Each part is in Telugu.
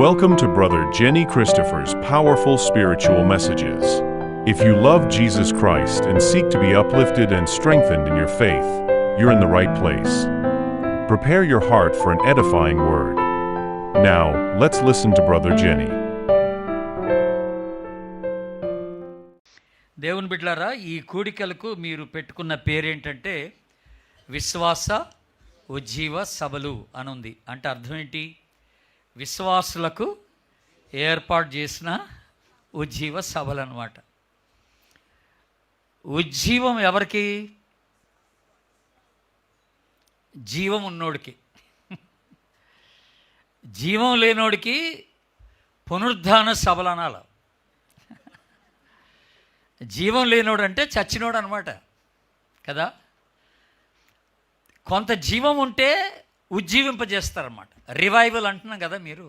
Welcome to Brother Jenny Christopher's powerful spiritual messages. If you love Jesus Christ and seek to be uplifted and strengthened in your faith, you're in the right place. Prepare your heart for an edifying word. Now, let's listen to Brother Jenny. దేవుని బిడ్డలారా, ఈ కూడికలకు మీరు పెట్టుకున్న పేరేంటంటే విశ్వాస ఉజ్జీవ సభలు అనుంది. అంటే అర్థం ఏంటి? విశ్వాసులకు ఏర్పాటు చేసిన ఉజ్జీవ సభలు అన్నమాట. ఉజ్జీవం ఎవరికి? జీవం ఉన్నోడికి. జీవం లేనోడికి పునరుద్ధాన సభలు అనాలి. జీవం లేనోడు అంటే చచ్చినోడు అనమాట కదా. కొంత జీవం ఉంటే ఉజ్జీవింపజేస్తారన్నమాట. రివైవల్ అంటున్నాం కదా. మీరు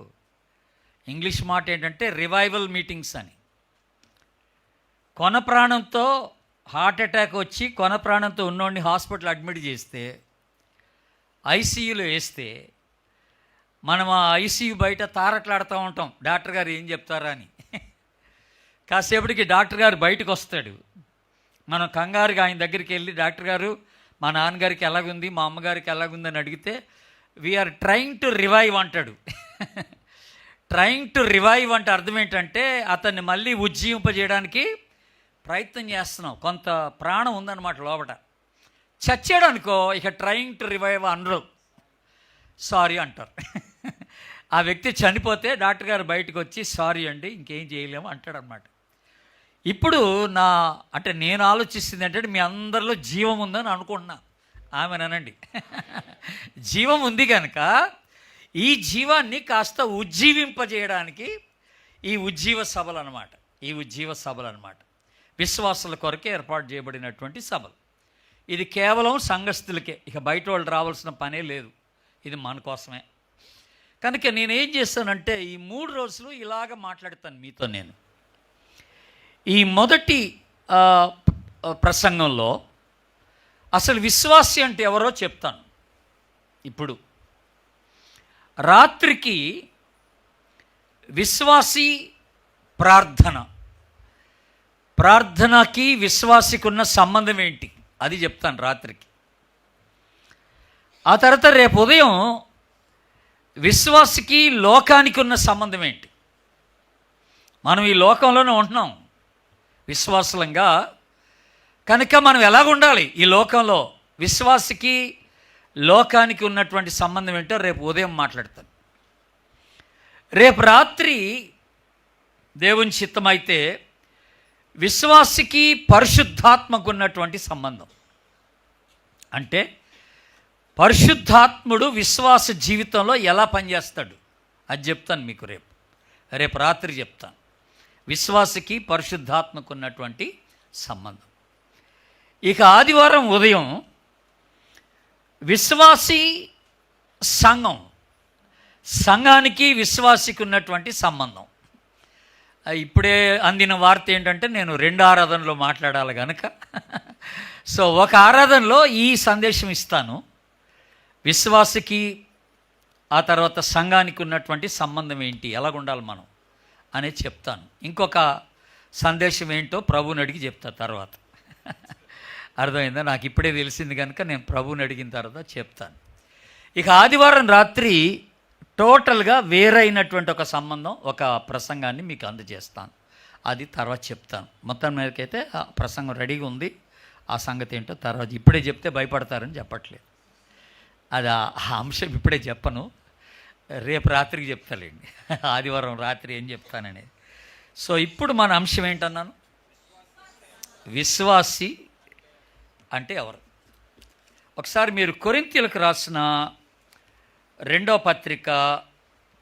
ఇంగ్లీష్ మాట ఏంటంటే రివైవల్ మీటింగ్స్ అని. కొన ప్రాణంతో హార్ట్ అటాక్ వచ్చి కొన ప్రాణంతో ఉన్నోడిని హాస్పిటల్ అడ్మిట్ చేస్తే, ఐసీయూలో వేస్తే, మనం ఆ ఐసీయూ బయట తారట్లాడుతూ ఉంటాం, డాక్టర్ గారు ఏం చెప్తారా అని. కాసేపటికి డాక్టర్ గారు బయటకు వస్తాడు. మనం కంగారుగా ఆయన దగ్గరికి వెళ్ళి, డాక్టర్ గారు మా నాన్నగారికి ఎలాగుంది, మా అమ్మగారికి ఎలాగుంది అని అడిగితే, వీఆర్ ట్రయింగ్ టు రివైవ్ అంటాడు. ట్రయింగ్ టు రివైవ్ అంటే అర్థం ఏంటంటే అతన్ని మళ్ళీ ఉజ్జీవింపజేయడానికి ప్రయత్నం చేస్తున్నాం. కొంత ప్రాణం ఉందన్నమాట లోపల. చచ్చాడు అనుకో, ఇక ట్రయింగ్ టు రివైవ్ అనరు, సారీ అంటారు. ఆ వ్యక్తి చనిపోతే డాక్టర్ గారు బయటకు వచ్చి సారీ అండి ఇంకేం చేయలేము అంటాడు అనమాట. ఇప్పుడు నేను ఆలోచిస్తుంది ఏంటంటే మీ అందరిలో జీవం ఉందని అనుకుంటున్నా. ఆమెనండి. జీవం ఉంది కనుక ఈ జీవాన్ని కాస్త ఉజ్జీవింపజేయడానికి ఈ ఉజ్జీవ సభలు అనమాట. ఈ ఉజ్జీవ సభలు అనమాట విశ్వాసుల కొరకే ఏర్పాటు చేయబడినటువంటి సభలు. ఇది కేవలం సంఘస్థులకే, ఇక బయట వాళ్ళు రావాల్సిన పనే లేదు. ఇది మన కోసమే. కనుక నేనేం చేస్తానంటే ఈ 3 రోజులు ఇలాగ మాట్లాడతాను మీతో. నేను ఈ మొదటి ప్రసంగంలో అసలు విశ్వాసి అంటే ఎవరో చెప్తాను. ఇప్పుడు రాత్రికి విశ్వాసి ప్రార్థనకి విశ్వాసికి ఉన్న సంబంధం ఏంటి అది చెప్తాను రాత్రికి. ఆ తర్వాత రేపు ఉదయం విశ్వాసికి లోకానికి ఉన్న సంబంధం ఏంటి. మనం ఈ లోకంలోనే ఉంటున్నాం విశ్వాసులంగా, కనుక మనం ఎలాగ ఉండాలి ఈ లోకంలో. విశ్వాసికి లోకానికి ఉన్నటువంటి సంబంధం ఏంటో రేపు ఉదయం మాట్లాడతాను. రేపు రాత్రి దేవుని చిత్తమైతే విశ్వాసికి పరిశుద్ధాత్మకు ఉన్నటువంటి సంబంధం. అంటే పరిశుద్ధాత్ముడు విశ్వాస జీవితంలో ఎలా పనిచేస్తాడు అది చెప్తాను మీకు రేపు రాత్రి చెప్తాను. విశ్వాసికి పరిశుద్ధాత్మకు ఉన్నటువంటి సంబంధం. ఇక ఆదివారం ఉదయం విశ్వాసి సంఘానికి విశ్వాసికి ఉన్నటువంటి సంబంధం. ఇప్పుడే అందిన వార్త ఏంటంటే నేను 2 ఆరాధనలో మాట్లాడాలి కనుక సో ఒక ఆరాధనలో ఈ సందేశం ఇస్తాను. విశ్వాసికి ఆ తర్వాత సంఘానికి ఉన్నటువంటి సంబంధం ఏంటి, ఎలాగుండాలి మనం అనేది చెప్తాను. ఇంకొక సందేశం ఏంటో ప్రభువుని అడిగి చెప్తా తర్వాత. అర్థమైందా? నాకు ఇప్పుడే తెలిసింది కనుక నేను ప్రభువుని అడిగిన తర్వాత చెప్తాను. ఇక ఆదివారం రాత్రి టోటల్గా వేరైనటువంటి ఒక సంబంధం, ఒక ప్రసంగాన్ని మీకు అందజేస్తాను. అది తర్వాత చెప్తాను. మొత్తం మీదకైతే ఆ ప్రసంగం రెడీగా ఉంది. ఆ సంగతి ఏంటో తర్వాత ఇప్పుడే చెప్తే భయపడతారని చెప్పట్లేదు. అది ఆ అంశం ఇప్పుడే చెప్పను, రేపు రాత్రికి చెప్తాలేండి. ఆదివారం రాత్రి ఏం చెప్తాననేది. సో ఇప్పుడు మన అంశం ఏంటన్నాను? విశ్వాసి అంటే ఎవరు? ఒకసారి మీరు కొరింథీయులకు రాసిన 2వ పత్రిక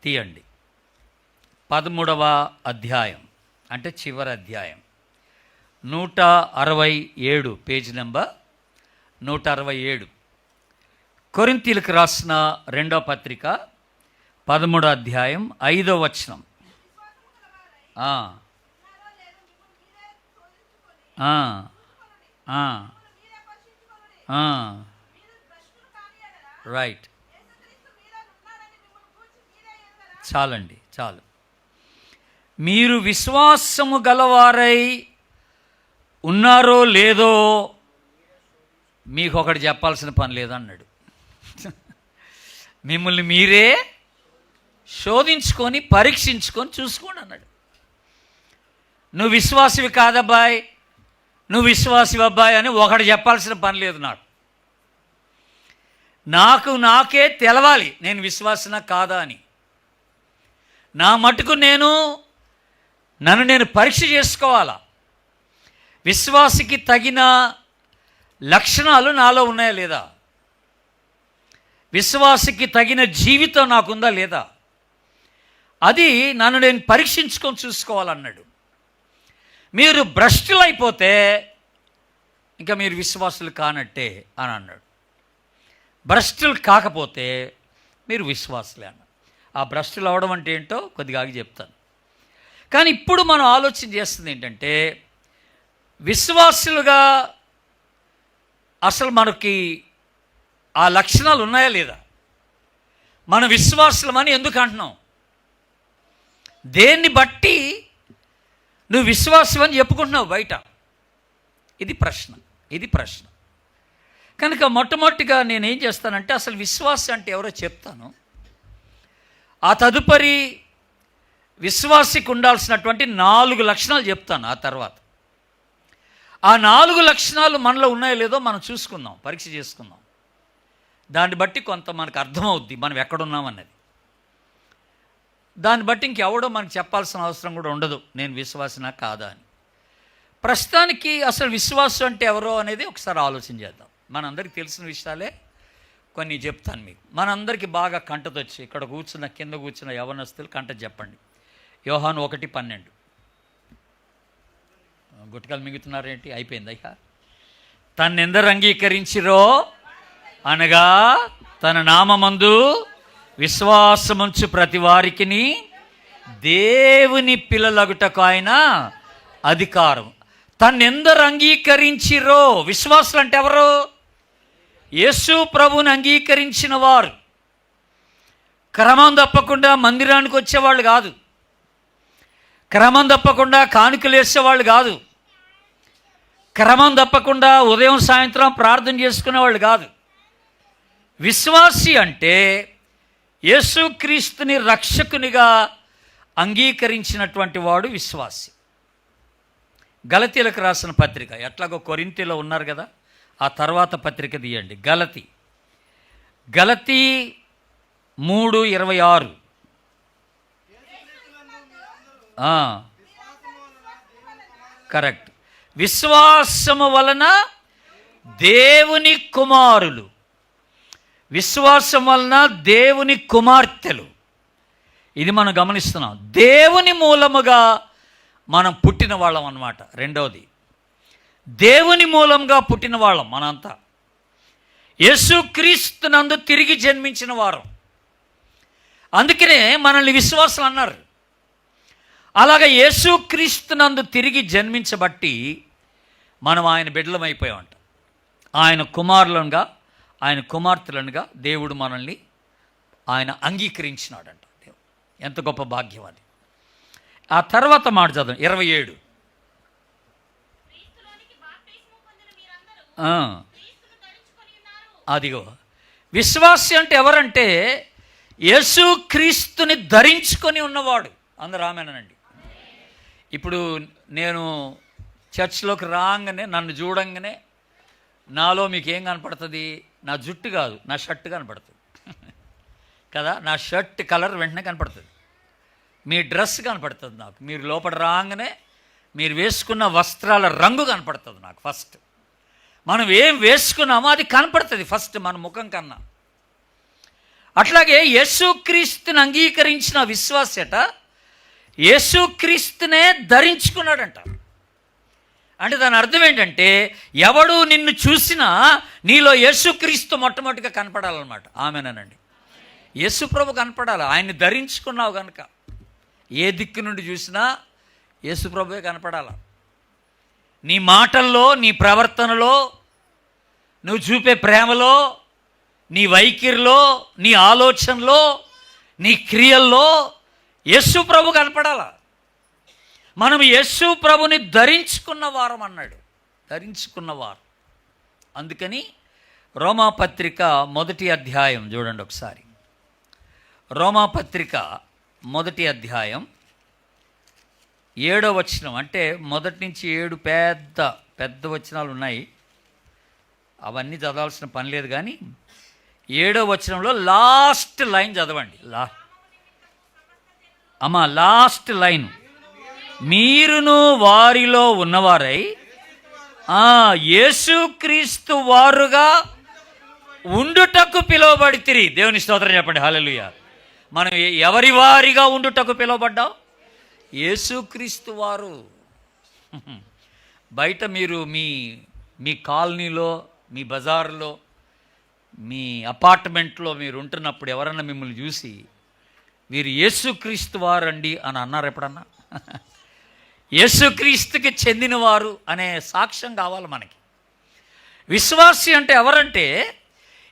తీయండి. 13వ అధ్యాయం అంటే చివరి అధ్యాయం, 167 పేజ్ నెంబర్ 167. కొరింథీయులకు రాసిన 2వ పత్రిక 13వ అధ్యాయం 5వ వచనం. రైట్. చాలండి, చాలు. మీరు విశ్వాసము గలవారై ఉన్నారో లేదో మీకు ఒకటి చెప్పాల్సిన పని లేదన్నాడు. మిమ్మల్ని మీరే శోధించుకొని పరీక్షించుకొని చూసుకోండి అన్నాడు. నువ్వు విశ్వాసివి కాదబ్బాయి, నువ్వు విశ్వాసివి అబ్బాయి అని ఒకటి చెప్పాల్సిన పని లేదు. నాకే తెలవాలి నేను విశ్వాసనా కాదా అని. నా మటుకు నన్ను నేను పరీక్ష చేసుకోవాలా. విశ్వాసికి తగిన లక్షణాలు నాలో ఉన్నాయా లేదా, విశ్వాసికి తగిన జీవితం నాకుందా లేదా, అది నన్ను నేను పరీక్షించుకొని చూసుకోవాలన్నాడు. మీరు భ్రష్టులు అయిపోతే ఇంకా మీరు విశ్వాసులు కానట్టే అని అన్నాడు. భ్రష్టులు కాకపోతే మీరు విశ్వాసులే అన్నాడు. ఆ భ్రష్టులు అవడం అంటే ఏంటో కొద్దిగా ఆగి చెప్తాను. కానీ ఇప్పుడు మనం ఆలోచన చేస్తుంది ఏంటంటే, విశ్వాసులుగా అసలు మనకి ఆ లక్షణాలు ఉన్నాయా లేదా, మన విశ్వాసులమని ఎందుకు అంటున్నాం, దేన్ని బట్టి నువ్వు విశ్వాసం అని చెప్పుకుంటున్నావు బయట, ఇది ప్రశ్న. కనుక మొట్టమొదటిగా నేనేం చేస్తానంటే అసలు విశ్వాసం అంటే ఎవరో చెప్తాను. ఆ తదుపరి విశ్వాసికి ఉండాల్సినటువంటి 4 లక్షణాలు చెప్తాను. ఆ తర్వాత ఆ 4 లక్షణాలు మనలో ఉన్నాయో లేదో మనం చూసుకుందాం, పరీక్ష చేసుకుందాం. దాన్ని బట్టి కొంత మనకు అర్థమవుద్ది మనం ఎక్కడున్నామన్నది. దాన్ని బట్టి ఇంకెవడో మనకు చెప్పాల్సిన అవసరం కూడా ఉండదు నేను విశ్వాసనా కాదా అని. ప్రస్తుతానికి అసలు విశ్వాసం అంటే ఎవరో అనేది ఒకసారి ఆలోచన చేద్దాం. మనందరికీ తెలిసిన విషయాలే కొన్ని చెప్తాను మీకు. మనందరికీ బాగా కంటతొచ్చి ఇక్కడ కింద కూర్చున్న యవనస్తులు కంట చెప్పండి. యోహాను 1:12. గుట్టకలు మిగుతున్నారేంటి, అయిపోయింది అయ్యా. తన్నెందరు అంగీకరించిరో అనగా తన నామమందు విశ్వాసముంచు ప్రతి వారికిని దేవుని పిల్లలగుటకు ఆయన అధికారం. తన్నెందరు అంగీకరించిరో, విశ్వాసులు అంటే ఎవరు, యేసు ప్రభువుని అంగీకరించిన వారు. క్రమం తప్పకుండా మందిరానికి వచ్చేవాళ్ళు కాదు, క్రమం తప్పకుండా కానుకలు వేసేవాళ్ళు కాదు, క్రమం తప్పకుండా ఉదయం సాయంత్రం ప్రార్థన చేసుకునేవాళ్ళు కాదు. విశ్వాసి అంటే యేసుక్రీస్తుని రక్షకునిగా అంగీకరించినటువంటి వాడు విశ్వాసి. గలతీలకు రాసిన పత్రిక, ఎట్లాగో కొరింథీలో ఉన్నారు కదా, ఆ తర్వాత పత్రిక తీయండి. గలతీ 3:26. కరెక్ట్. విశ్వాసము వలన దేవుని కుమారులు, విశ్వాసం వలన దేవుని కుమార్తెలు. ఇది మనం గమనిస్తున్నాం. దేవుని మూలముగా మనం పుట్టిన వాళ్ళం అన్నమాట. రెండవది, దేవుని మూలంగా పుట్టిన వాళ్ళం మనంతా. యేసుక్రీస్తునందు తిరిగి జన్మించిన వారం. అందుకనే మనల్ని విశ్వాసులు అన్నారు. అలాగే యేసుక్రీస్తునందు తిరిగి జన్మించబట్టి మనం ఆయన బిడ్డలమైపోయామంట. ఆయన కుమారులుగా, ఆయన కుమార్తెలనుగా దేవుడు మనల్ని ఆయన అంగీకరించినాడంట. ఎంత గొప్ప భాగ్యం అది. ఆ తర్వాత మాట చదవం, 27. అదిగో విశ్వాసి అంటే ఎవరంటే యేసుక్రీస్తుని ధరించుకొని ఉన్నవాడు. అందరూ ఆమేనండి. ఇప్పుడు నేను చర్చ్లోకి రాగానే, నన్ను చూడంగానే నాలో మీకు ఏం కనపడుతుంది, నా జుట్టు కాదు, నా షర్ట్ కనపడుతుంది కదా. నా షర్ట్ కలర్ వెంటనే కనపడుతుంది, మీ డ్రెస్ కనపడుతుంది నాకు. మీరు లోపల రాగానే మీరు వేసుకున్న వస్త్రాల రంగు కనపడుతుంది నాకు. ఫస్ట్ మనం ఏం వేసుకున్నామో అది కనపడుతుంది ఫస్ట్ మన ముఖం కన్నా. అట్లాగే యేసుక్రీస్తుని అంగీకరించిన విశ్వాసట యేసుక్రీస్తునే ధరించుకున్నాడంట. అంటే దాని అర్థం ఏంటంటే, ఎవడు నిన్ను చూసినా నీలో యేసుక్రీస్తు మొట్టమొదటిగా కనపడాలన్నమాట. ఆమేనండి. యేసు ప్రభు కనపడాలి. ఆయన్ని ధరించుకున్నావు కనుక ఏ దిక్కు నుండి చూసినా యేసు ప్రభువే కనపడాల. నీ మాటల్లో, నీ ప్రవర్తనలో, నువ్వు చూపే ప్రేమలో, నీ వైఖరిలో, నీ ఆలోచనలో నీ క్రియల్లో యేసు ప్రభు కనపడాల. మనం యేసు ప్రభుని ధరించుకున్న వారం అన్నాడు, ధరించుకున్నవారు. అందుకని రోమాపత్రిక 1వ అధ్యాయం చూడండి ఒకసారి. రోమాపత్రిక 1వ అధ్యాయం 7వ వచనం, అంటే 1 నుంచి 7 పెద్ద వచనాలు ఉన్నాయి, అవన్నీ చదవాల్సిన పని లేదు. కానీ 7వ వచనంలో లాస్ట్ లైన్ చదవండి. లాస్ట్ లైన్, మీరును వారిలో ఉన్నవారై యేసుక్రీస్తు వారుగా ఉండుటకు పిలువబడితిరి. దేవుని స్తోత్రం చెప్పండి, హల్లెలూయా. మనం ఎవరి వారిగా ఉండుటకు పిలువబడ్డాం? యేసుక్రీస్తు వారు. బయట మీరు మీ కాలనీలో, మీ బజార్లో, మీ అపార్ట్మెంట్లో మీరు ఉంటున్నప్పుడు ఎవరన్నా మిమ్మల్ని చూసి వీరు యేసుక్రీస్తు వారండి అని అన్నారు ఎప్పుడన్నా? యేసుక్రీస్తుకి చెందినవారు అనే సాక్ష్యం కావాలి మనకి. విశ్వాసి అంటే ఎవరంటే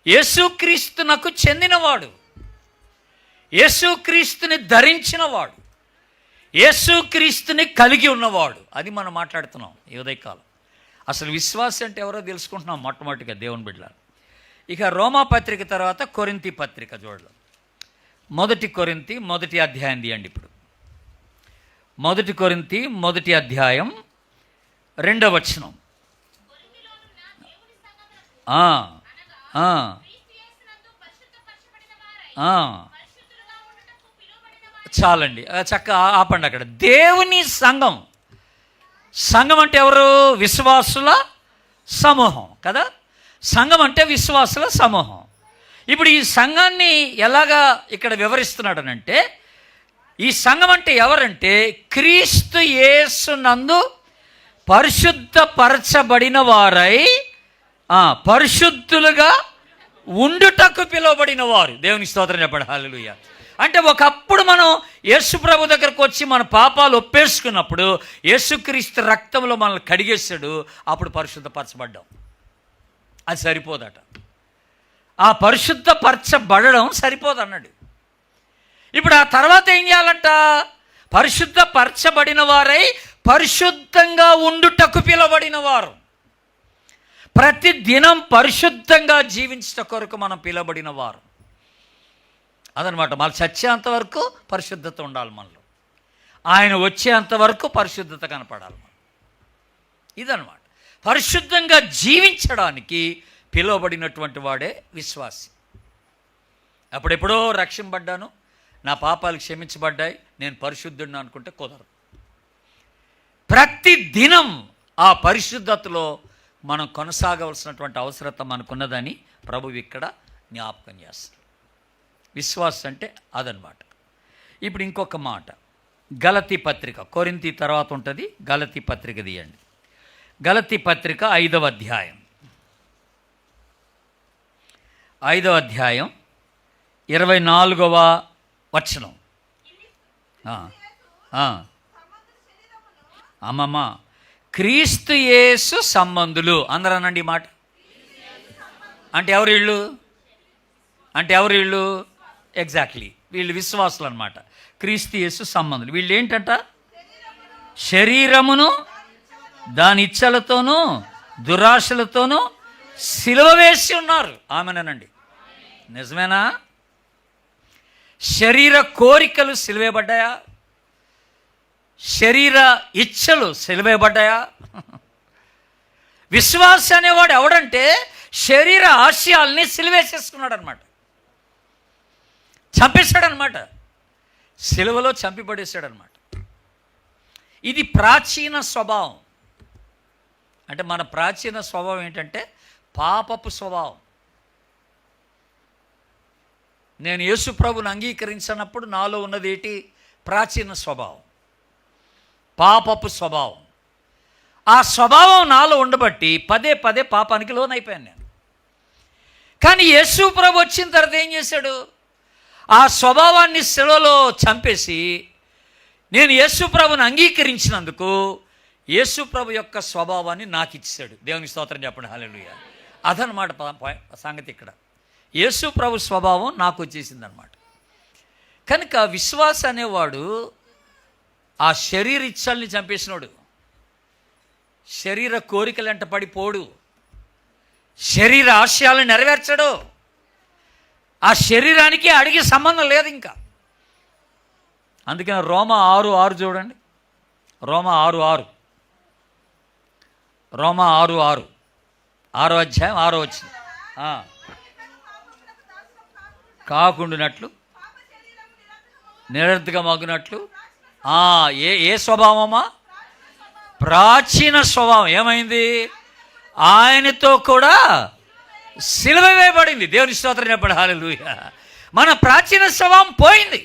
యేసుక్రీస్తునకు చెందినవాడు, యేసుక్రీస్తుని ధరించినవాడు, యేసుక్రీస్తుని కలిగి ఉన్నవాడు. అది మనం మాట్లాడుతున్నాం ఈ ఉదయకాలం. అసలు విశ్వాసి అంటే ఎవరో తెలుసుకుంటున్నాం మొట్టమొదటిగా దేవుని బిడ్డలారా. ఇక రోమాపత్రిక తర్వాత కొరింథీ పత్రిక చూడలేదు. 1 కొరింథీ 1వ అధ్యాయం తీయండి ఇప్పుడు. 1 కొరింథీ 1వ అధ్యాయం 2వ వచనం. చాలండి, చక్కగా ఆపండి అక్కడ. దేవుని సంఘం. సంఘం అంటే ఎవరు? విశ్వాసుల సమూహం కదా. సంఘం అంటే విశ్వాసుల సమూహం. ఇప్పుడు ఈ సంఘాన్ని ఎలాగా ఇక్కడ వివరిస్తున్నాడనంటే, ఈ సంఘం అంటే ఎవరంటే క్రీస్తు యేసునందు పరిశుద్ధపరచబడిన వారై పరిశుద్ధులుగా ఉండుటకు పిలువబడిన వారు. దేవుని స్తోత్రం చెప్పండి, హల్లెలూయా. అంటే ఒకప్పుడు మనం యేసు ప్రభు దగ్గరకు వచ్చి మన పాపాలు ఒప్పేసుకున్నప్పుడు యేసుక్రీస్తు రక్తంలో మనల్ని కడిగేశాడు, అప్పుడు పరిశుద్ధపరచబడ్డాం. అది సరిపోదట. ఆ పరిశుద్ధపరచబడడం సరిపోదన్నాడు. ఇప్పుడు ఆ తర్వాత ఏం చేయాలంట? పరిశుద్ధపరచబడిన వారై పరిశుద్ధంగా ఉండుటకు పిలువబడిన వారు. ప్రతి దినం పరిశుద్ధంగా జీవించట కొరకు మనం పిలువబడిన వారు. అదనమాట. మళ్ళీ చచ్చేంత వరకు పరిశుద్ధత ఉండాలి మనలో, ఆయన వచ్చేంత వరకు పరిశుద్ధత కనపడాలి మనం. ఇదనమాట. పరిశుద్ధంగా జీవించడానికి పిలువబడినటువంటి వాడే విశ్వాసి. అప్పుడెప్పుడో రక్షింపబడ్డాను, నా పాపాలు క్షమించబడ్డాయి, నేను పరిశుద్ధుడిని అనుకుంటే కుదరదు. ప్రతి దినం ఆ పరిశుద్ధతలో మనం కొనసాగవలసినటువంటి అవసరత మనకున్నదని ప్రభువు ఇక్కడ జ్ఞాపకం చేస్తారు. విశ్వాసం అంటే అదనమాట. ఇప్పుడు ఇంకొక మాట, గలతీ పత్రిక. కొరింథీ తర్వాత ఉంటుంది, గలతీ పత్రిక తీయండి. గలతీ పత్రిక 5వ అధ్యాయం 24వ వచనం. అమ్మమ్మ, క్రీస్తు యేసు సంబంధులు. అందరూ అనండి ఈ మాట. అంటే ఎవరు వీళ్ళు? ఎగ్జాక్ట్లీ, వీళ్ళు విశ్వాసులు అనమాట. క్రీస్తు యేసు సంబంధులు. వీళ్ళు ఏంటంట? శరీరమును దాని ఇచ్చలతోనూ దురాశలతోనూ సిలువ వేసి ఉన్నారు. ఆమెనండి, నిజమేనా? శరీర కోరికలు సిలువేయబడ్డాయా? శరీర ఇచ్చలు సిలువేయబడ్డాయా? విశ్వాస అనేవాడు ఎవడంటే శరీర ఆశయాల్ని సిలువేసేసుకున్నాడు అనమాట, చంపేశాడనమాట, సిలువలో చంపిపడేశాడనమాట. ఇది ప్రాచీన స్వభావం. అంటే మన ప్రాచీన స్వభావం ఏంటంటే పాపపు స్వభావం. నేను యేసు ప్రభుని అంగీకరించినప్పుడు నాలో ఉన్నది ఏంటి? ప్రాచీన స్వభావం, పాపపు స్వభావం. ఆ స్వభావం నాలో ఉండబట్టి పదే పదే పాపానికి లోనైపోయాను నేను. కానీ యేసు ప్రభు వచ్చిన తర్వాత ఏం చేశాడు? ఆ స్వభావాన్ని శిలువలో చంపేసి నేను యేసు ప్రభుని అంగీకరించినందుకు యేసు ప్రభు యొక్క స్వభావాన్ని నాకు ఇచ్చాడు. దేవుని స్తోత్రం చెప్పండి, హల్లెలూయా. అదనమాట సంగతి ఇక్కడ. యేసు ప్రభు స్వభావం నాకు వచ్చేసింది అనమాట. కనుక విశ్వాస అనేవాడు ఆ శరీర ఇచ్చల్ని చంపేసినోడు, శరీర కోరికలంట పడిపోడు, శరీర ఆశయాలను నెరవేర్చడు. ఆ శరీరానికి అడిగే సంబంధం లేదు ఇంకా. అందుకని రోమా 6:6 చూడండి. రోమా 6:6 6వ అధ్యాయం 6వ వచనం. కాకుండానట్లు నిరర్ధకమగునట్లు ఏ స్వభావమా? ప్రాచీన స్వభావం ఏమైంది? ఆయనతో కూడా సిలువ వేయబడింది. దేవుని స్తోత్రం చెప్పండి, హల్లెలూయా. మన ప్రాచీన స్వభావం పోయింది.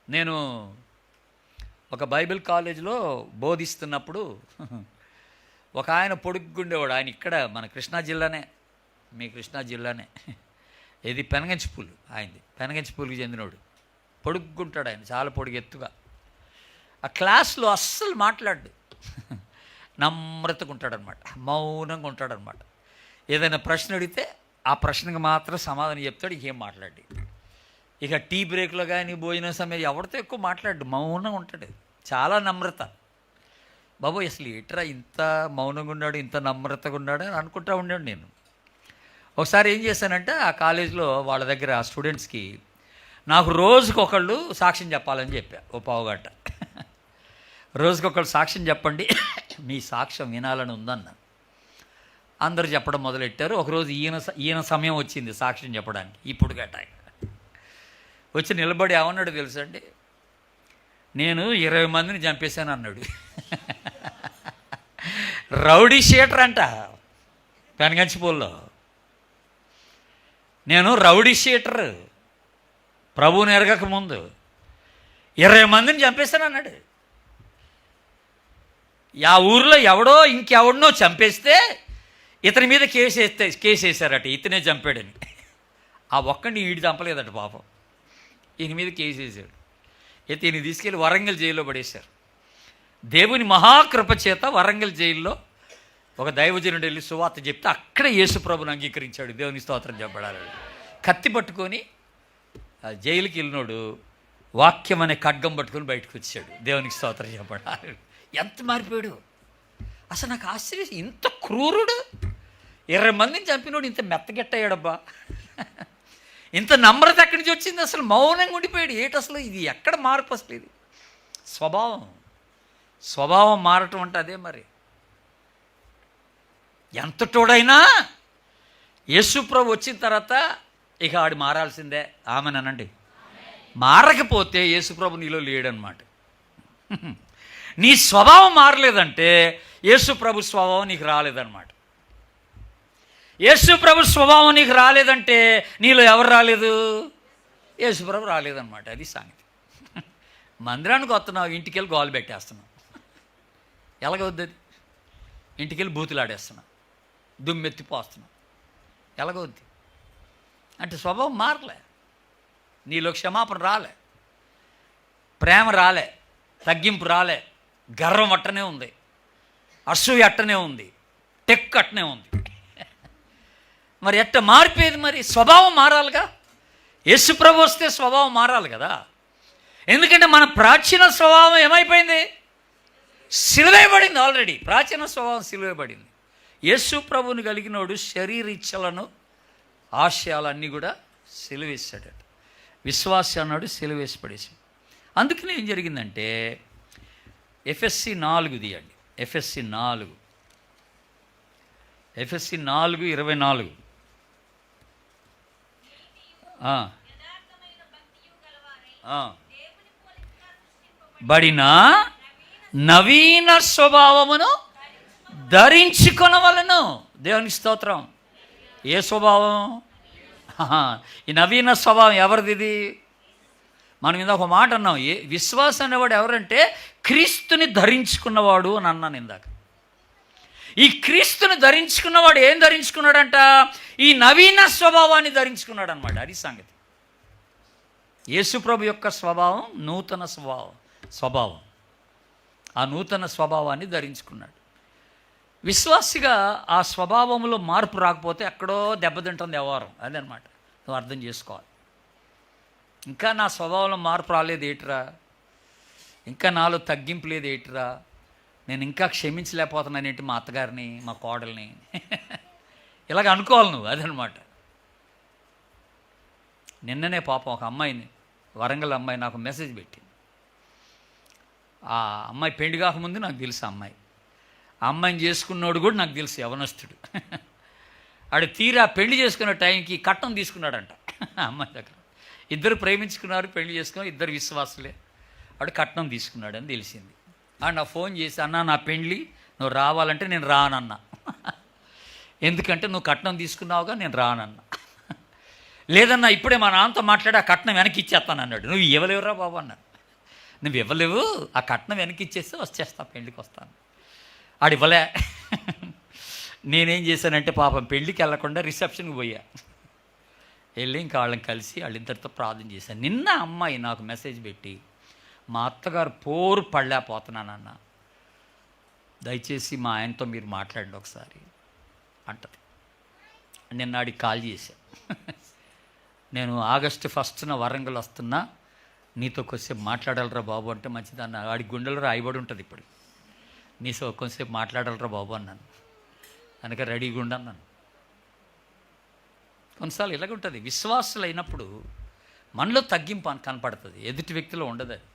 నేను ఒక బైబిల్ కాలేజీలో బోధిస్తున్నప్పుడు ఒక ఆయన పొడుగ్గుండేవాడు. ఆయన ఇక్కడ మన కృష్ణా జిల్లానే, మీ కృష్ణా జిల్లానే, ఇది పెనగంచిపూలు. ఆయనది పెనగంచిపూలుకి చెందినవాడు. పొడుగ్గుంటాడు ఆయన, చాలా పొడుగు ఎత్తుగా. ఆ క్లాస్లో అస్సలు మాట్లాడు, నమ్రతగా ఉంటాడనమాట, మౌనంగా ఉంటాడనమాట. ఏదైనా ప్రశ్న అడిగితే ఆ ప్రశ్నకు మాత్రం సమాధానం చెప్తాడు, ఏం మాట్లాడి. ఇక టీ బ్రేక్లో కానీ భోజనం సమయం ఎవరితో ఎక్కువ మాట్లాడు, మౌనంగా ఉంటాడు. చాలా నమ్రత. బాబు అసలు ఏట్రా ఇంత మౌనంగా ఉన్నాడు, ఇంత నమ్రతగా ఉన్నాడు అని అనుకుంటా ఉన్నాడు. నేను ఒకసారి ఏం చేశానంటే ఆ కాలేజీలో వాళ్ళ దగ్గర ఆ స్టూడెంట్స్కి నాకు రోజుకొకళ్ళు సాక్ష్యం చెప్పాలని చెప్పా. ఓ పావుగంట రోజుకొకళ్ళు సాక్ష్యం చెప్పండి, మీ సాక్ష్యం వినాలని ఉందన్న. అందరూ చెప్పడం మొదలెట్టారు. ఒకరోజు ఈయన సమయం వచ్చింది సాక్ష్యం చెప్పడానికి. ఇప్పుడు గట్ట వచ్చి నిలబడి ఏమన్నాడు తెలుసండి? నేను 20 మందిని చంపేశాను అన్నాడు. రౌడీ షీటర్ అంట పెనగంచిపూల్లో. నేను రౌడీ షీటర్, ప్రభువుని ఎరగక ముందు 20 మందిని చంపేశాను అన్నాడు. ఆ ఊరిలో ఎవడో ఇంకెవడనో చంపేస్తే ఇతని మీద కేసు వేశారట, ఇతనే చంపాడని. ఆ ఒక్కడిని ఈడు చంపలేదట పాపం, ఈయన మీద కేసు వేసాడు. అయితే ఈయన తీసుకెళ్ళి వరంగల్ జైల్లో పడేశారు. దేవుని మహాకృప చేత వరంగల్ జైల్లో ఒక దైవజనుడు వెళ్ళి సువార్త చెప్తే అక్కడే యేసుప్రభుని అంగీకరించాడు. దేవుని స్తోత్రం చెప్పడాలి. కత్తి పట్టుకొని జైలుకి వెళ్ళినోడు వాక్యం అనే ఖడ్గం పట్టుకొని బయటకు వచ్చాడు. దేవునికి స్తోత్రం చెప్పడాలి. ఎంత మారిపోయాడు అసలు. నాకు ఆశ్చర్యం, ఇంత క్రూరుడు 20 మందిని చంపినోడు ఇంత మెత్తగెట్టయ్యాడబ్బా. ఇంత నమ్రత ఎక్కడి నుంచి వచ్చింది? అసలు మౌనంగా ఉండిపోయాడు. ఏటి అసలు ఇది ఎక్కడ మార్పు? అసలు ఇది స్వభావం మారటం అంటే అదే. మరి ఎంతటోడైనా యేసుప్రభు వచ్చిన తర్వాత ఇక ఆడు మారాల్సిందే. ఆమెనండి. మారకపోతే యేసుప్రభు నీలో లేడనమాట. నీ స్వభావం మారలేదంటే యేసుప్రభు స్వభావం నీకు రాలేదన్నమాట. యేసుప్రభు స్వభావం నీకు రాలేదంటే నీలో ఎవరు రాలేదు? యేసుప్రభు రాలేదన్నమాట. అది సంగతి. మందిరానికి వస్తున్నావు, ఇంటికి వెళ్ళి గోలు పెట్టేస్తున్నావు. ఎలాగవుద్ది? ఇంటికి వెళ్ళి బూతులాడేస్తున్నావు, దుమ్మెత్తిపోస్తున్నావు. ఎలాగవుద్ది అంటే స్వభావం మారలే, నీలో క్షమాపణ రాలే, ప్రేమ రాలే, తగ్గింపు రాలే, గర్వం అట్టనే ఉంది, అసూయ అట్టనే ఉంది, టెక్ అట్టనే ఉంది. మరి ఎట్ట మారిపోయేది? మరి స్వభావం మారాలిగా. యేసుప్రభు వస్తే స్వభావం మారాలి కదా. ఎందుకంటే మన ప్రాచీన స్వభావం ఏమైపోయింది? సిలువేయబడింది ఆల్రెడీ. ప్రాచీన స్వభావం సిలువేయబడింది. యేసుప్రభుని కలిగినోడు శరీర ఇచ్చలను ఆశయాలన్నీ కూడా సిలువేశాడట. విశ్వాస అన్నాడు సిలువేసి పడేసి. అందుకని ఏం జరిగిందంటే ఎఫ్ఎస్సి 4 తీయండి. ఎఫ్ఎస్సి 4:24. బడిన నవీన స్వభావమును ధరించుకొనవలెను. దేవునికి స్తోత్రం. ఏ స్వభావం? ఈ నవీన స్వభావం ఎవరిది? ఇది మనం ఇందాక ఒక మాట అన్నాం. విశ్వాసం అనేవాడు ఎవరంటే క్రీస్తుని ధరించుకున్నవాడు అని అన్నాను ఇందాక. ఈ క్రీస్తుని ధరించుకున్నవాడు ఏం ధరించుకున్నాడంట? ఈ నవీన స్వభావాన్ని ధరించుకున్నాడు అనమాట. అది సంగతి. యేసుప్రభు యొక్క స్వభావం నూతన స్వభావం. ఆ నూతన స్వభావాన్ని ధరించుకున్నాడు. విశ్వాసిగా ఆ స్వభావంలో మార్పు రాకపోతే ఎక్కడో దెబ్బతింటుంది వ్యవహారం. అదనమాట. నువ్వు అర్థం చేసుకోవాలి. ఇంకా నా స్వభావంలో మార్పు రాలేదు ఏట్రా, ఇంకా నాలో తగ్గింపు లేదు ఏట్రా, నేను ఇంకా క్షమించలేకపోతున్నానేంటి మా అత్తగారిని, మా కోడల్ని ఇలాగ అనుకోవాలి నువ్వు. అదనమాట. నిన్ననే పాపం ఒక అమ్మాయిని, వరంగల్ అమ్మాయి నాకు మెసేజ్ పెట్టింది. ఆ అమ్మాయి పెళ్లి కాకముందు నాకు తెలుసు. ఆ అమ్మాయిని చేసుకున్నాడు కూడా నాకు తెలుసు, యవనస్తుడు. ఆడు తీరా పెళ్లి చేసుకున్న టైంకి కట్నం తీసుకున్నాడంట అమ్మాయి దగ్గర. ఇద్దరు ప్రేమించుకున్నారు, పెళ్లి చేసుకున్నారు, ఇద్దరు విశ్వాసులే. ఆడు కట్నం తీసుకున్నాడని తెలిసింది. ఆడు నా ఫోన్ చేసి, అన్నా నా పెళ్ళి నువ్వు రావాలంటే నేను రానన్నా. ఎందుకంటే నువ్వు కట్నం తీసుకున్నావుగా, నేను రానన్నా. లేదన్నా ఇప్పుడే మా నాన్నతో మాట్లాడి ఆ కట్నం వెనక్కి ఇచ్చేస్తాను అన్నాడు. నువ్వు ఇవ్వలేవురా బాబు అన్నాడు. నువ్వు ఇవ్వలేవు, ఆ కట్నం వెనక్కి ఇచ్చేస్తే వచ్చేస్తా, పెళ్ళికి వస్తాను. ఆడు ఇవ్వలే. నేనేం చేశానంటే పాపం పెళ్ళికి వెళ్ళకుండా రిసెప్షన్కి పోయా. వెళ్ళి ఇంకా వాళ్ళని కలిసి వాళ్ళిద్దరితో ప్రార్థన చేశాను. నిన్న అమ్మాయి నాకు మెసేజ్ పెట్టి, మా అత్తగారు పోరు పడలేకపోతున్నానన్న, దయచేసి మా ఆయనతో మీరు మాట్లాడండి ఒకసారి అంటది. నిన్న ఆడికి కాల్ చేశాను. నేను ఆగస్టు 1న వరంగల్ వస్తున్నా, నీతో కొంచెంసేపు మాట్లాడాలరా బాబు అంటే మంచిదన్న. వాడి గుండెలో రాయబడి ఉంటుంది ఇప్పుడు, నీతో కొంచెంసేపు మాట్లాడాలరా బాబు అన్నాను. అందుకే రెడీగా ఉండన్నాను. కొన్నిసార్లు ఇలాగ ఉంటుంది. విశ్వాసులు అయినప్పుడు మనలో తగ్గింపు కనపడుతుంది, ఎదుటి వ్యక్తిలో ఉండదు. అది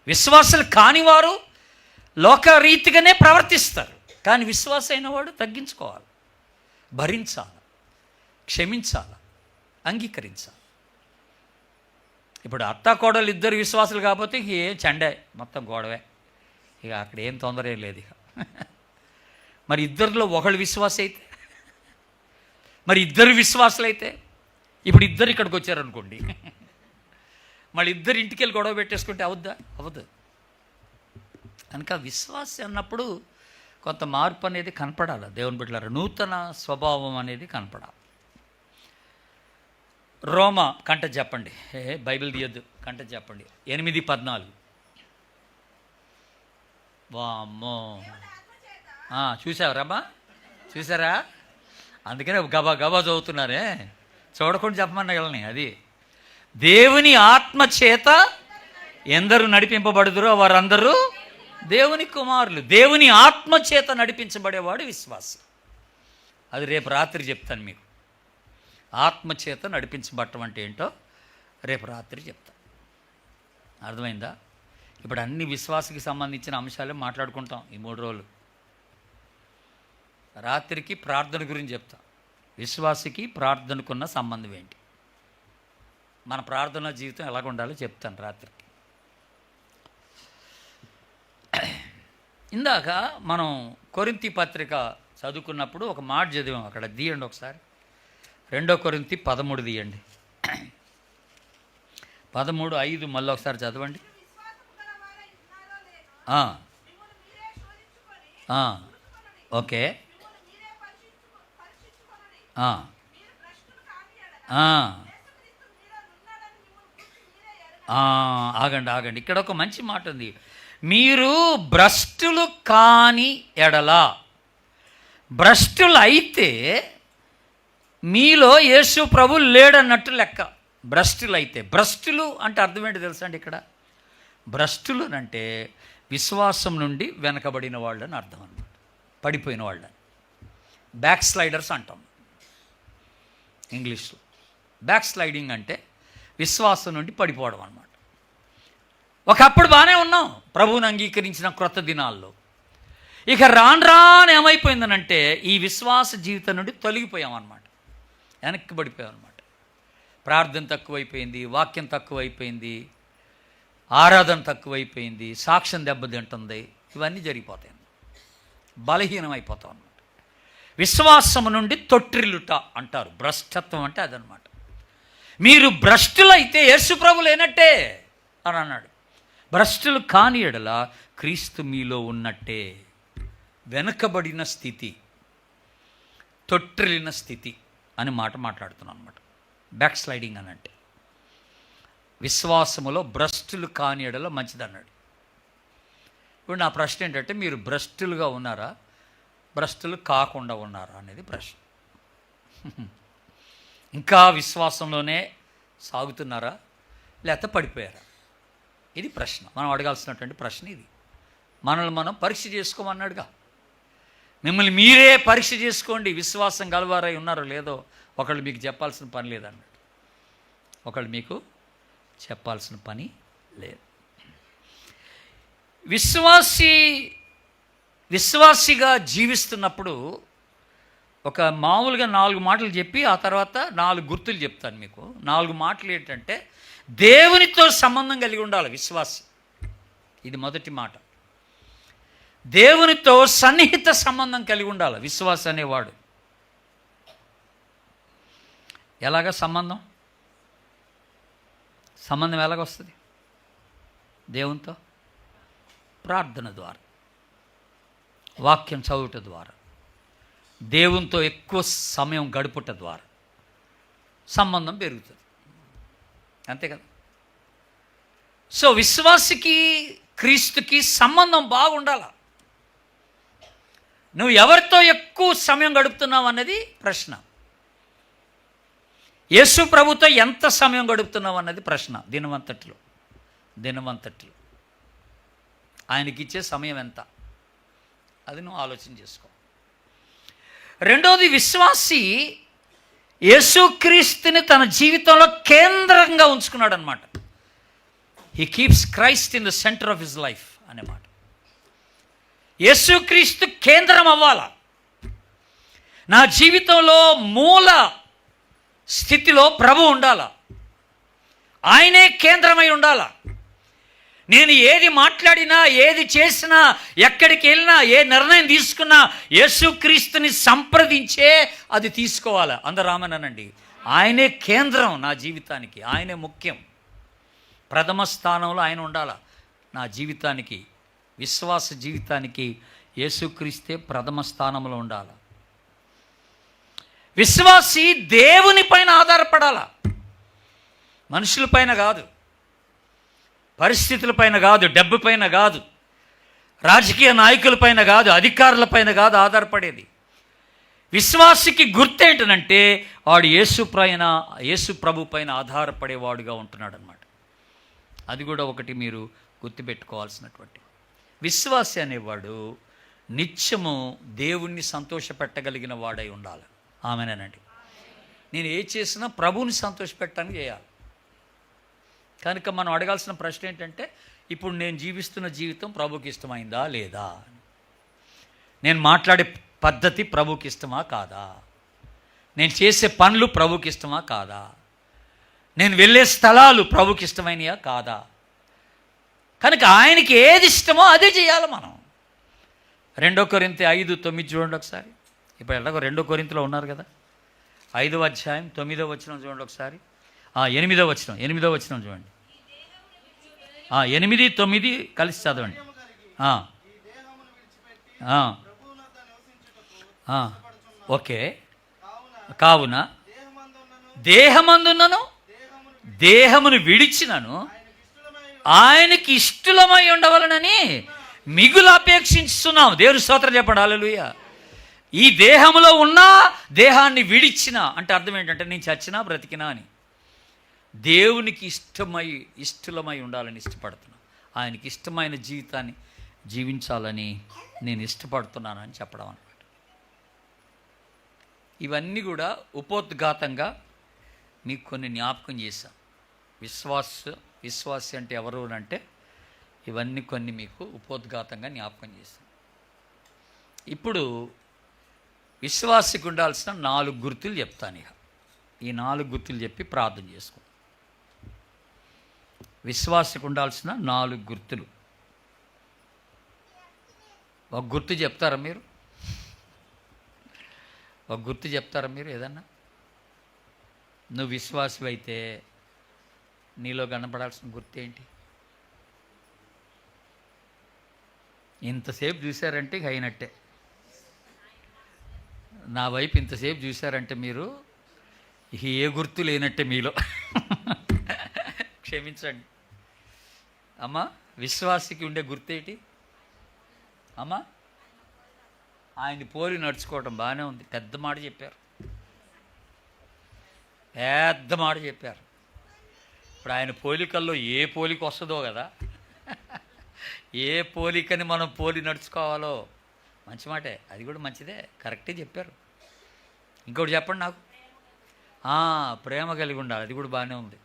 విశ్వాసులు కానివారు లోకరీతిగానే ప్రవర్తిస్తారు, కానీ విశ్వాస అయిన వాడు తగ్గించుకోవాలి, భరించాలి, క్షమించాలి, అంగీకరించాలి. ఇప్పుడు అత్త కోడలు ఇద్దరు విశ్వాసులు కాకపోతే ఇక ఏం చెండే, మొత్తం గొడవే, ఇక అక్కడ ఏం తొందర ఏం లేదు. ఇక మరి ఇద్దరిలో ఒకళ్ళు విశ్వాస అయితే, మరి ఇద్దరు విశ్వాసులు అయితే, ఇప్పుడు ఇద్దరు ఇక్కడికి వచ్చారనుకోండి, మళ్ళీ ఇద్దరు ఇంటికి వెళ్ళి గొడవ పెట్టేసుకుంటే అవుద్దా? అవ్వదు. కనుక విశ్వాసం అన్నప్పుడు కొంత మార్పు అనేది కనపడాలి. దేవుని బిడ్డలారా, నూతన స్వభావం అనేది కనపడాలి. రోమ కంట చెప్పండి, బైబిల్ తీయొద్దు, కంట చెప్పండి 8:14. వామ్మో, చూసావరమ్మా, చూసారా? అందుకనే గబా గబా చదువుతున్నారే, చూడకుండా చెప్పమన్నా వెళ్ళని. అది దేవుని ఆత్మ చేత ఎందరు నడిపింపబడుదురో వారందరూ దేవుని కుమారులు. దేవుని ఆత్మ చేత నడిపించబడేవాడు విశ్వాసం. అది రేపు రాత్రి చెప్తాను మీకు. ఆత్మచేత నడిపించబడటం అంటే ఏంటో రేపు రాత్రి చెప్తాను. అర్థమైందా? ఇప్పుడు అన్ని విశ్వాసకి సంబంధించిన అంశాలే మాట్లాడుకుంటాం ఈ 3 రోజులు. రాత్రికి ప్రార్థన గురించి చెప్తాం. విశ్వాసకి ప్రార్థనకున్న సంబంధం ఏంటి, మన ప్రార్థన జీవితం ఎలాగ ఉండాలో చెప్తాను రాత్రికి. ఇందాక మనం కొరింథీ పత్రిక చదువుకున్నప్పుడు ఒక మాట చదివాం, అక్కడ తీయండి ఒకసారి. 2 కొరింథీ 13 తీయండి. 13:5 మళ్ళీ ఒకసారి చదవండి. ఓకే, ఆగండి. ఇక్కడ ఒక మంచి మాట ఉంది. మీరు భ్రష్టులు కాని ఎడల, భ్రష్టులు అయితే మీలో యేసు ప్రభు లేడన్నట్టు లెక్క. భ్రష్టులు అయితే, భ్రష్టులు అంటే అర్థం ఏంటి తెలుసా అండి? ఇక్కడ భ్రష్టులు అంటే విశ్వాసం నుండి వెనకబడిన వాళ్ళని అర్థం అన్నమాట, పడిపోయిన వాళ్ళని. బ్యాక్ స్లైడర్స్ అంటాం ఇంగ్లీష్లో. బ్యాక్ స్లైడింగ్ అంటే విశ్వాసం నుండి పడిపోవడం అన్నమాట. ఒకప్పుడు బాగానే ఉన్నాం ప్రభువుని అంగీకరించిన క్రొత్త దినాల్లో. ఇక రాను ఏమైపోయిందనంటే ఈ విశ్వాస జీవితం నుండి తొలగిపోయాం అన్నమాట, వెనక్కి పడిపోయాం అన్నమాట. ప్రార్థన తక్కువైపోయింది, వాక్యం తక్కువైపోయింది, ఆరాధన తక్కువైపోయింది, సాక్ష్యం దెబ్బతింటుంది, ఇవన్నీ జరిగిపోతాయి, బలహీనం అయిపోతాం అన్నమాట. విశ్వాసము నుండి తొట్టిల్లుట అంటారు. భ్రష్టత్వం అంటే అదనమాట. మీరు భ్రష్టులైతే యేసుప్రభు లేనట్టే అని అన్నాడు. భ్రష్టులు కాని ఎడల క్రీస్తు మీలో ఉన్నట్టే. వెనకబడిన స్థితి, తొట్టిల్లిన స్థితి అని మాట మాట్లాడుతున్నాను అనమాట. బ్యాక్ స్లైడింగ్ అని అంటే విశ్వాసములో భ్రష్టులు కాని ఎడల మంచిదన్నాడు. ఇప్పుడు నా ప్రశ్న ఏంటంటే, మీరు భ్రష్టులుగా ఉన్నారా, భ్రష్టులు కాకుండా ఉన్నారా అనేది ప్రశ్న. ఇంకా విశ్వాసంలోనే సాగుతున్నారా లేకపోతే పడిపోయారా? ఇది ప్రశ్న, మనం అడగాల్సినటువంటి ప్రశ్న ఇది. మనల్ని మనం పరీక్ష చేసుకోమన్నాడుగా. మిమ్మల్ని మీరే పరీక్ష చేసుకోండి, విశ్వాసం గలవారై ఉన్నారో లేదో. ఒకళ్ళు మీకు చెప్పాల్సిన పని లేదన్నాడు. ఒకళ్ళు మీకు చెప్పాల్సిన పని లేదు. విశ్వాసిగా జీవిస్తున్నప్పుడు ఒక మామూలుగా 4 మాటలు చెప్పి ఆ తర్వాత 4 గుర్తులు చెప్తాను మీకు. 4 మాటలు ఏంటంటే, దేవునితో సంబంధం కలిగి ఉండాలి విశ్వాసి. ఇది మొదటి మాట. దేవునితో సన్నిహిత సంబంధం కలిగి ఉండాలి విశ్వాసి అనేవాడు. ఎలాగ సంబంధం ఎలాగొస్తుంది దేవునితో? ప్రార్థన ద్వారా, వాక్యం చదువుట ద్వారా, దేవునితో ఎక్కువ సమయం గడుపుట ద్వారా సంబంధం పెరుగుతుంది. అంతే కదా. సో విశ్వాసికి క్రీస్తుకి సంబంధం బాగుండాల. నువ్వు ఎవరితో ఎక్కువ సమయం గడుపుతున్నావు అన్నది ప్రశ్న. యేసు ప్రభుతో ఎంత సమయం గడుపుతున్నావు అన్నది ప్రశ్న. దినమంతట్లో ఆయనకిచ్చే సమయం ఎంత, అది నువ్వు ఆలోచన చేసుకో. రెండోది, విశ్వాసి యేసుక్రీస్తుని తన జీవితంలో కేంద్రంగా ఉంచుకున్నాడు అనమాట. He keeps Christ in the centre of his life అనే మాట. యేసుక్రీస్తు కేంద్రం అవ్వాలా. నా జీవితంలో మూల స్థితిలో ప్రభు ఉండాలా, ఆయనే కేంద్రమై ఉండాలా. నేను ఏది మాట్లాడినా, ఏది చేసినా, ఎక్కడికి వెళ్ళినా, ఏ నిర్ణయం తీసుకున్నా యేసుక్రీస్తుని సంప్రదించే అది తీసుకోవాలా. అందరూ ఆమేనండి. ఆయనే కేంద్రం నా జీవితానికి, ఆయనే ముఖ్యం. ప్రథమ స్థానంలో ఆయన ఉండాలా నా జీవితానికి. విశ్వాస జీవితానికి యేసుక్రీస్తే ప్రథమ స్థానంలో ఉండాలి. విశ్వాసి దేవుని పైన ఆధారపడాలా, మనుషుల పైన కాదు, పరిస్థితుల పైన కాదు, డబ్బు పైన కాదు, రాజకీయ నాయకుల పైన కాదు, అధికారుల పైన కాదు ఆధారపడేది. విశ్వాసికి గుర్తేంటనంటే వాడు యేసు ప్రభు పైన ఆధారపడేవాడుగా ఉంటున్నాడు అన్నమాట. అది కూడా ఒకటి మీరు గుర్తుపెట్టుకోవాల్సినటువంటి. విశ్వాసి అనేవాడు నిత్యము దేవుణ్ణి సంతోషపెట్టగలిగిన వాడై ఉండాలి. ఆమెనేనండి. నేను ఏ చేసినా ప్రభువుని సంతోషపెట్టడానికి చేయాలి. కనుక మనం అడగాల్సిన ప్రశ్న ఏంటంటే, ఇప్పుడు నేను జీవిస్తున్న జీవితం ప్రభుకి ఇష్టమైందా లేదా? నేను మాట్లాడే పద్ధతి ప్రభుకి ఇష్టమా కాదా? నేను చేసే పనులు ప్రభుకి ఇష్టమా కాదా? నేను వెళ్ళే స్థలాలు ప్రభుకి ఇష్టమైనయా కాదా? కనుక ఆయనకి ఏది ఇష్టమో అదే చేయాలి మనం. 2 కొరింథీ 5:9 చూడండి ఒకసారి. ఇప్పుడు ఎలాగో 2 కొరింథీలో ఉన్నారు కదా, 5వ అధ్యాయం 9వ వచనం చూడండి ఒకసారి. 8వ వచనం చూడండి. 8, 9 కలిసి చదవండి. ఓకే. కావున దేహమందున్నను దేహమును విడిచినను ఆయనకి ఇష్టలమై ఉండవలనని మిగులు అపేక్షిస్తున్నాం. దేవుని స్తోత్రం చెప్పండి. హల్లెలూయా. ఈ దేహంలో ఉన్నా దేహాన్ని విడిచిన అంటే అర్థం ఏంటంటే, నేను చచ్చినా బ్రతికినా అని దేవునికి ఇష్టలమై ఉండాలని ఇష్టపడుతున్నా. ఆయనకి ఇష్టమైన జీవితాన్ని జీవించాలని నేను ఇష్టపడుతున్నానని చెప్పడం అన్నమాట. ఇవన్నీ కూడా ఉపోద్ఘాతంగా మీకు కొన్ని జ్ఞాపకం చేశాం. విశ్వాసి అంటే ఎవరు అంటే ఇవన్నీ కొన్ని మీకు ఉపోద్ఘాతంగా జ్ఞాపకం చేశాం. ఇప్పుడు విశ్వాసికి ఉండాల్సిన 4 గుర్తులు చెప్తాను. ఇక ఈ 4 గుర్తులు చెప్పి ప్రార్థన చేసుకో. విశ్వాసికి ఉండాల్సిన 4 గుర్తులు. ఒక గుర్తు చెప్తారా మీరు? ఒక గుర్తు చెప్తారా మీరు ఏదన్నా? నువ్వు విశ్వాసి అయితే నీలో కనపడాల్సిన గుర్తు ఏంటి? ఇంతసేపు చూశారంటే ఇక అయినట్టే. నా వైపు ఇంతసేపు చూశారంటే మీరు ఏ గుర్తు లేనట్టే మీలో. క్షమించండి అమ్మా. విశ్వాసికి ఉండే గుర్తేంటి అమ్మా? ఆయన్ని పోలి నడుచుకోవడం బాగానే ఉంది. పెద్ద మాట చెప్పారు. ఇప్పుడు ఆయన పోలికల్లో ఏ పోలిక వస్తుందో కదా, ఏ పోలికని మనం పోలి నడుచుకోవాలో. మంచి మాటే, అది కూడా మంచిదే, కరెక్టే చెప్పారు. ఇంకోటి చెప్పండి నాకు. ప్రేమ కలిగి ఉండాలి, అది కూడా బాగానే ఉంది.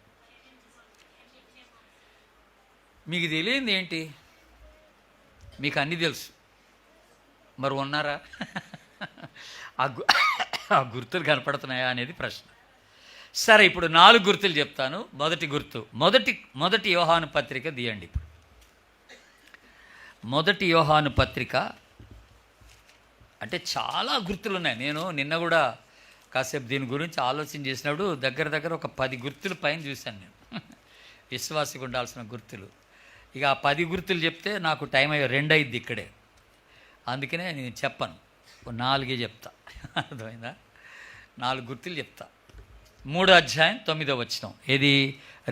మీకు తెలియంది ఏంటి? మీకు అన్నీ తెలుసు, మరి ఉన్నారా? ఆ గుర్తులు కనపడుతున్నాయా అనేది ప్రశ్న. సరే, ఇప్పుడు 4 గుర్తులు చెప్తాను. మొదటి గుర్తు, మొదటి యోహాను పత్రిక తీయండి. ఇప్పుడు మొదటి యోహాను పత్రిక అంటే చాలా గుర్తులు ఉన్నాయి. నేను నిన్న కూడా కాసేపు దీని గురించి ఆలోచన చేసినప్పుడు దగ్గర ఒక 10 గుర్తుల పైన చూశాను నేను, విశ్వాసికి ఉండాల్సిన గుర్తులు. ఇక ఆ 10 గుర్తులు చెప్తే నాకు టైం 2 అయింది ఇక్కడే. అందుకనే నేను చెప్పను, 4 చెప్తా. అర్థమైందా? 4 గుర్తులు చెప్తా. 3వ అధ్యాయం 9వ వచనం. ఇది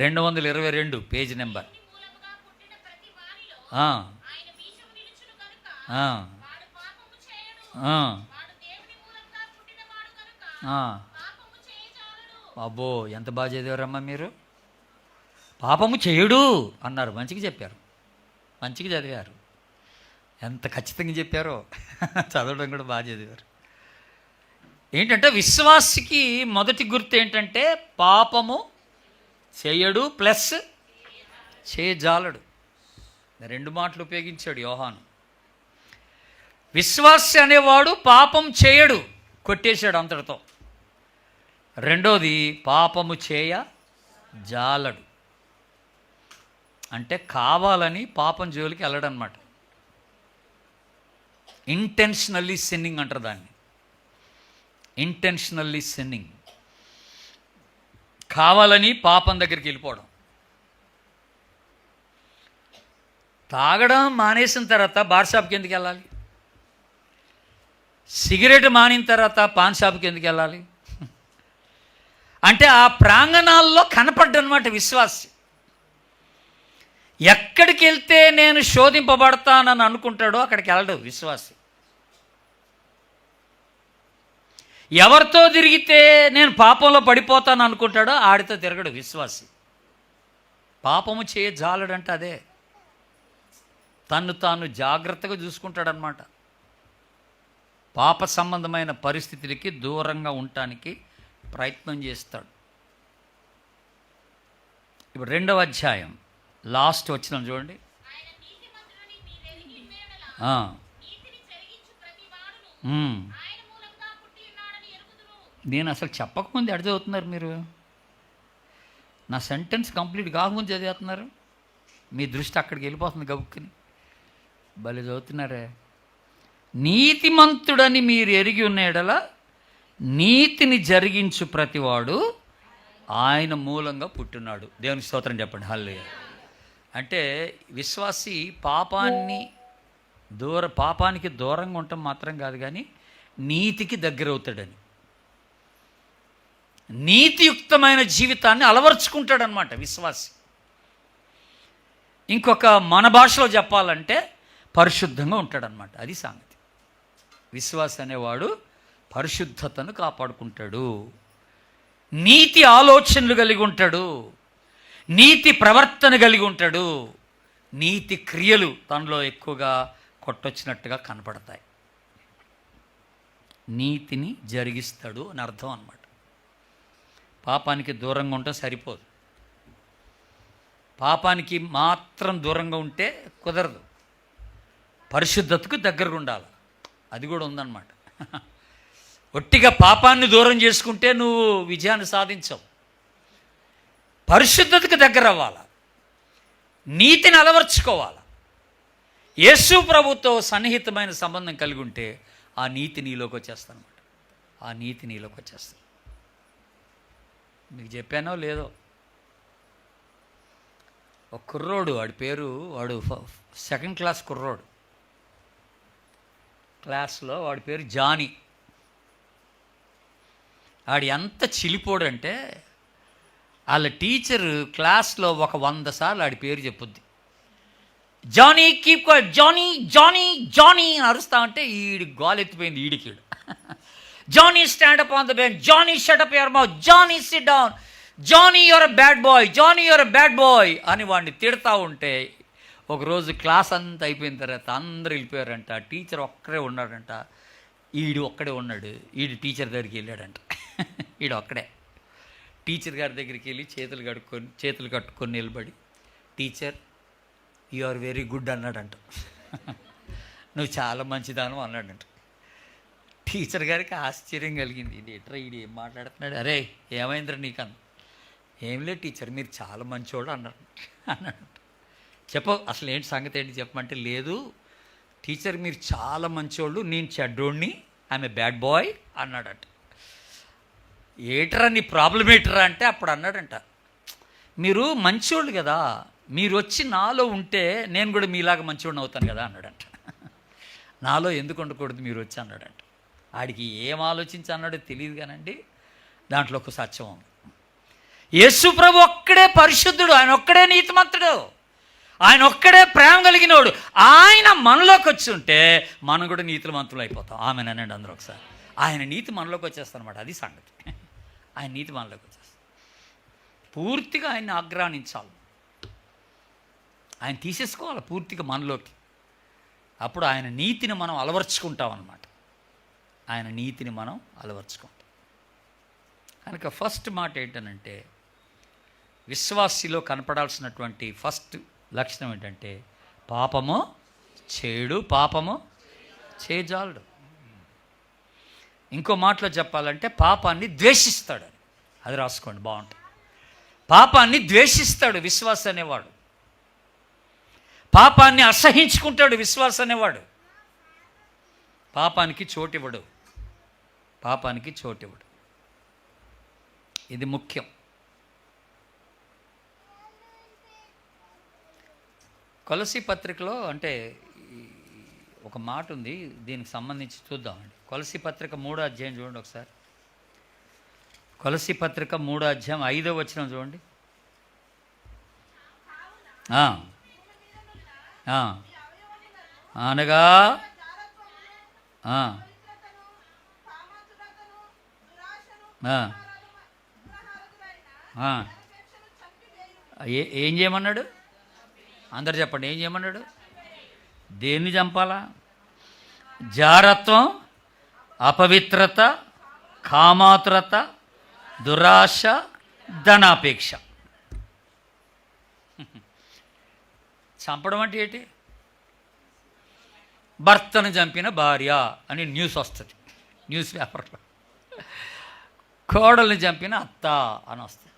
222 పేజీ నెంబర్. అబ్బో, ఎంత బాగా చదివారమ్మా మీరు. పాపము చేయడు అన్నారు, మంచిగా చెప్పారు, మంచిగా చదివారు. ఎంత ఖచ్చితంగా చెప్పారో, చదవడం కూడా బాగా చదివారు. ఏంటంటే విశ్వాసికి మొదటి గుర్తు ఏంటంటే పాపము చేయడు ప్లస్ చేయజాలడు. 2 మాటలు ఉపయోగించాడు యోహాను. విశ్వాసి అనేవాడు పాపం చేయడు, కొట్టేశాడు అంతటితో. రెండోది పాపము చేయ జాలడు, అంటే కావాలని పాపం జోలికి వెళ్ళడనమాట. ఇంటెన్షనల్లీ సిన్నింగ్ అంటారు దాన్ని. ఇంటెన్షనల్లీ సిన్నింగ్, కావాలని పాపం దగ్గరికి వెళ్ళిపోవడం. తాగడం మానేసిన తర్వాత బార్ షాప్కి ఎందుకు వెళ్ళాలి? సిగరెట్ మానిన తర్వాత పాన్ షాప్కి ఎందుకు వెళ్ళాలి? అంటే ఆ ప్రాంగణాల్లో కనపడ్డనమాట విశ్వాసి. ఎక్కడికి వెళ్తే నేను శోధింపబడతానని అనుకుంటాడో అక్కడికి వెళ్ళడు విశ్వాసి. ఎవరితో తిరిగితే నేను పాపంలో పడిపోతాను అనుకుంటాడో ఆడితో తిరగడు విశ్వాసి. పాపము చేయ జాలడంటే అదే, తన్ను తాను జాగ్రత్తగా చూసుకుంటాడనమాట. పాప సంబంధమైన పరిస్థితులకి దూరంగా ఉండటానికి ప్రయత్నం చేస్తాడు. ఇప్పుడు 2వ అధ్యాయం లాస్ట్ వచ్చిన చూడండి. నేను అసలు చెప్పకముందు ఎడ చదువుతున్నారు మీరు? నా సెంటెన్స్ కంప్లీట్ కాకముందు చదివేస్తున్నారు. మీ దృష్టి అక్కడికి వెళ్ళిపోతుంది గబుక్కుని. భలే చదువుతున్నారే. నీతిమంతుడని మీరు ఎరిగి ఉన్న ఎడల నీతిని జరిగించు ప్రతివాడు ఆయన మూలంగా పుట్టినాడు. దేవునికి స్తోత్రం చెప్పండి. హల్లెలూయా. అంటే విశ్వాసి పాపానికి దూరంగా ఉండటం మాత్రం కాదు, కానీ నీతికి దగ్గర అవుతాడని, నీతియుక్తమైన జీవితాన్ని అలవర్చుకుంటాడనమాట విశ్వాసి. ఇంకొక మన భాషలో చెప్పాలంటే పరిశుద్ధంగా ఉంటాడనమాట. అది సంగతి. విశ్వాసి అనేవాడు పరిశుద్ధతను కాపాడుకుంటాడు, నీతి ఆలోచనలు కలిగి ఉంటాడు, నీతి ప్రవర్తన కలిగి ఉంటాడు, నీతి క్రియలు తనలో ఎక్కువగా కొట్టొచ్చినట్టుగా కనపడతాయి. నీతిని జరిగిస్తాడు అని అర్థం అన్నమాట. పాపానికి దూరంగా ఉంటే సరిపోదు. పాపానికి మాత్రం దూరంగా ఉంటే కుదరదు, పరిశుద్ధతకు దగ్గరగా ఉండాలి. అది కూడా ఉందన్నమాట. ఒట్టిగా పాపాన్ని దూరం చేసుకుంటే నువ్వు విజయాన్ని సాధించవు. పరిశుద్ధతకు దగ్గర అవ్వాలి, నీతిని అలవర్చుకోవాలి. యేసు ప్రభుతో సన్నిహితమైన సంబంధం కలిగి ఉంటే ఆ నీతి నీలోకి వచ్చేస్తాను అనమాట. ఆ నీతి నీలోకి వచ్చేస్తాను. మీకు చెప్పానో లేదో, ఒక కుర్రోడు, వాడు 2nd క్లాస్ కుర్రోడు, క్లాస్లో వాడి పేరు జానీ. వాడు ఎంత చిలిపోడంటే వాళ్ళ టీచర్ క్లాస్లో ఒక 100 సార్లు ఆడి పేరు చెప్పుద్ది. Johnny keep quiet, Johnny Johnny Johnny అని అరుస్తా ఉంటే ఈడి గోల్ ఎత్తిపోయింది ఈడికి. Johnny stand up on the bench, Johnny shut up your mouth, Johnny sit down, Johnny you're a bad boy, Johnny you're a bad boy అని వాడిని తిడతా ఉంటే ఒకరోజు క్లాస్ అంతా అయిపోయిన తర్వాత అందరూ వెళ్ళిపోయారంట, టీచర్ ఒక్కడే ఉన్నాడంట, ఈడు ఒక్కడే ఉన్నాడు. ఈడు టీచర్ దగ్గరికి వెళ్ళాడంట. ఈడు ఒక్కడే టీచర్ గారి దగ్గరికి వెళ్ళి చేతులు కట్టుకొని నిలబడి, teacher you are very good అన్నాడంట. నువ్వు చాలా మంచిదాను అన్నాడంట. టీచర్ గారికి ఆశ్చర్యం కలిగింది, ఇది ఎట్రా ఈడు ఏం మాట్లాడుతున్నాడు, అరే ఏమైందిరా నీకన్నా. ఏం లేదు టీచర్, మీరు చాలా మంచోడు అన్నాడంట. చెప్పు అసలు ఏంటి సంగతి ఏంటి చెప్పమంటే, లేదు టీచర్ మీరు చాలా మంచోళ్ళు, నేను చెడ్డోడిని, ఆమె బ్యాడ్ బాయ్ అన్నాడట. ఏటరా నీ ప్రాబ్లం ఏటరా అంటే అప్పుడు అన్నాడంట, మీరు మంచోళ్ళు కదా, మీరు వచ్చి నాలో ఉంటే నేను కూడా మీలాగా మంచోడిని అవుతాను కదా అన్నాడంట. నాలో ఎందుకు ఉండకూడదు మీరు వచ్చి అన్నాడంట. ఆడికి ఏం ఆలోచించి అన్నాడో తెలియదు కానండి, దాంట్లో ఒక సత్యం ఉంది. యేసు ప్రభు ఒక్కడే పరిశుద్ధుడు, ఆయన ఒక్కడే నీతిమంతుడు, ఆయన ఒక్కడే ప్రేమ కలిగినోడు. ఆయన మనలోకి వచ్చి ఉంటే మనం కూడా నీతిమంతులు అయిపోతాం. ఆమెనండి అందరూ ఒకసారి. ఆయన నీతి మనలోకి వచ్చేస్తాం అనమాట, అది సంగతి. ఆయన నీతి మనలోకి వచ్చేస్తాం. పూర్తిగా ఆయన్ని ఆగ్రానించాలి, ఆయన తీసేసుకోవాలి పూర్తిగా మనలోకి. అప్పుడు ఆయన నీతిని మనం అలవర్చుకుంటాం అన్నమాట. ఆయన నీతిని మనం అలవర్చుకుంటాం. కనుక ఫస్ట్ మాట ఏంటనంటే, విశ్వాసిలో కనపడాల్సినటువంటి ఫస్ట్ లక్షణం ఏంటంటే, పాపము చేయడు, పాపము చేయజాలడు. ఇంకో మాటలో చెప్పాలంటే పాపాన్ని ద్వేషిస్తాడు. అది రాసుకోండి, బాగుంటుంది. పాపాన్ని ద్వేషిస్తాడు విశ్వాస అనేవాడు. పాపాన్ని అసహించుకుంటాడు విశ్వాస అనేవాడు. పాపానికి చోటివ్వడు, పాపానికి చోటివ్వడు. ఇది ముఖ్యం. కొలసీ పత్రికలో అంటే ఒక మాట ఉంది, దీనికి సంబంధించి చూద్దామండి. కొలసీ పత్రిక 3వ అధ్యాయం చూడండి ఒకసారి. కొలసీ పత్రిక 3వ అధ్యాయం 5వ వచనం చూడండి. అనగా ఏం చేయమన్నాడు? అందరు చెప్పండి, ఏం చేయమన్నాడు? దేన్ని చంపాలా? జారత్వం, అపవిత్రత, కామాతురత, దురాశ, ధనాపేక్ష. చంపడం అంటే ఏంటి? భర్తను చంపిన భార్య అని న్యూస్ వస్తుంది న్యూస్ పేపర్లో, కోడల్ని చంపిన అత్త అని వస్తుంది.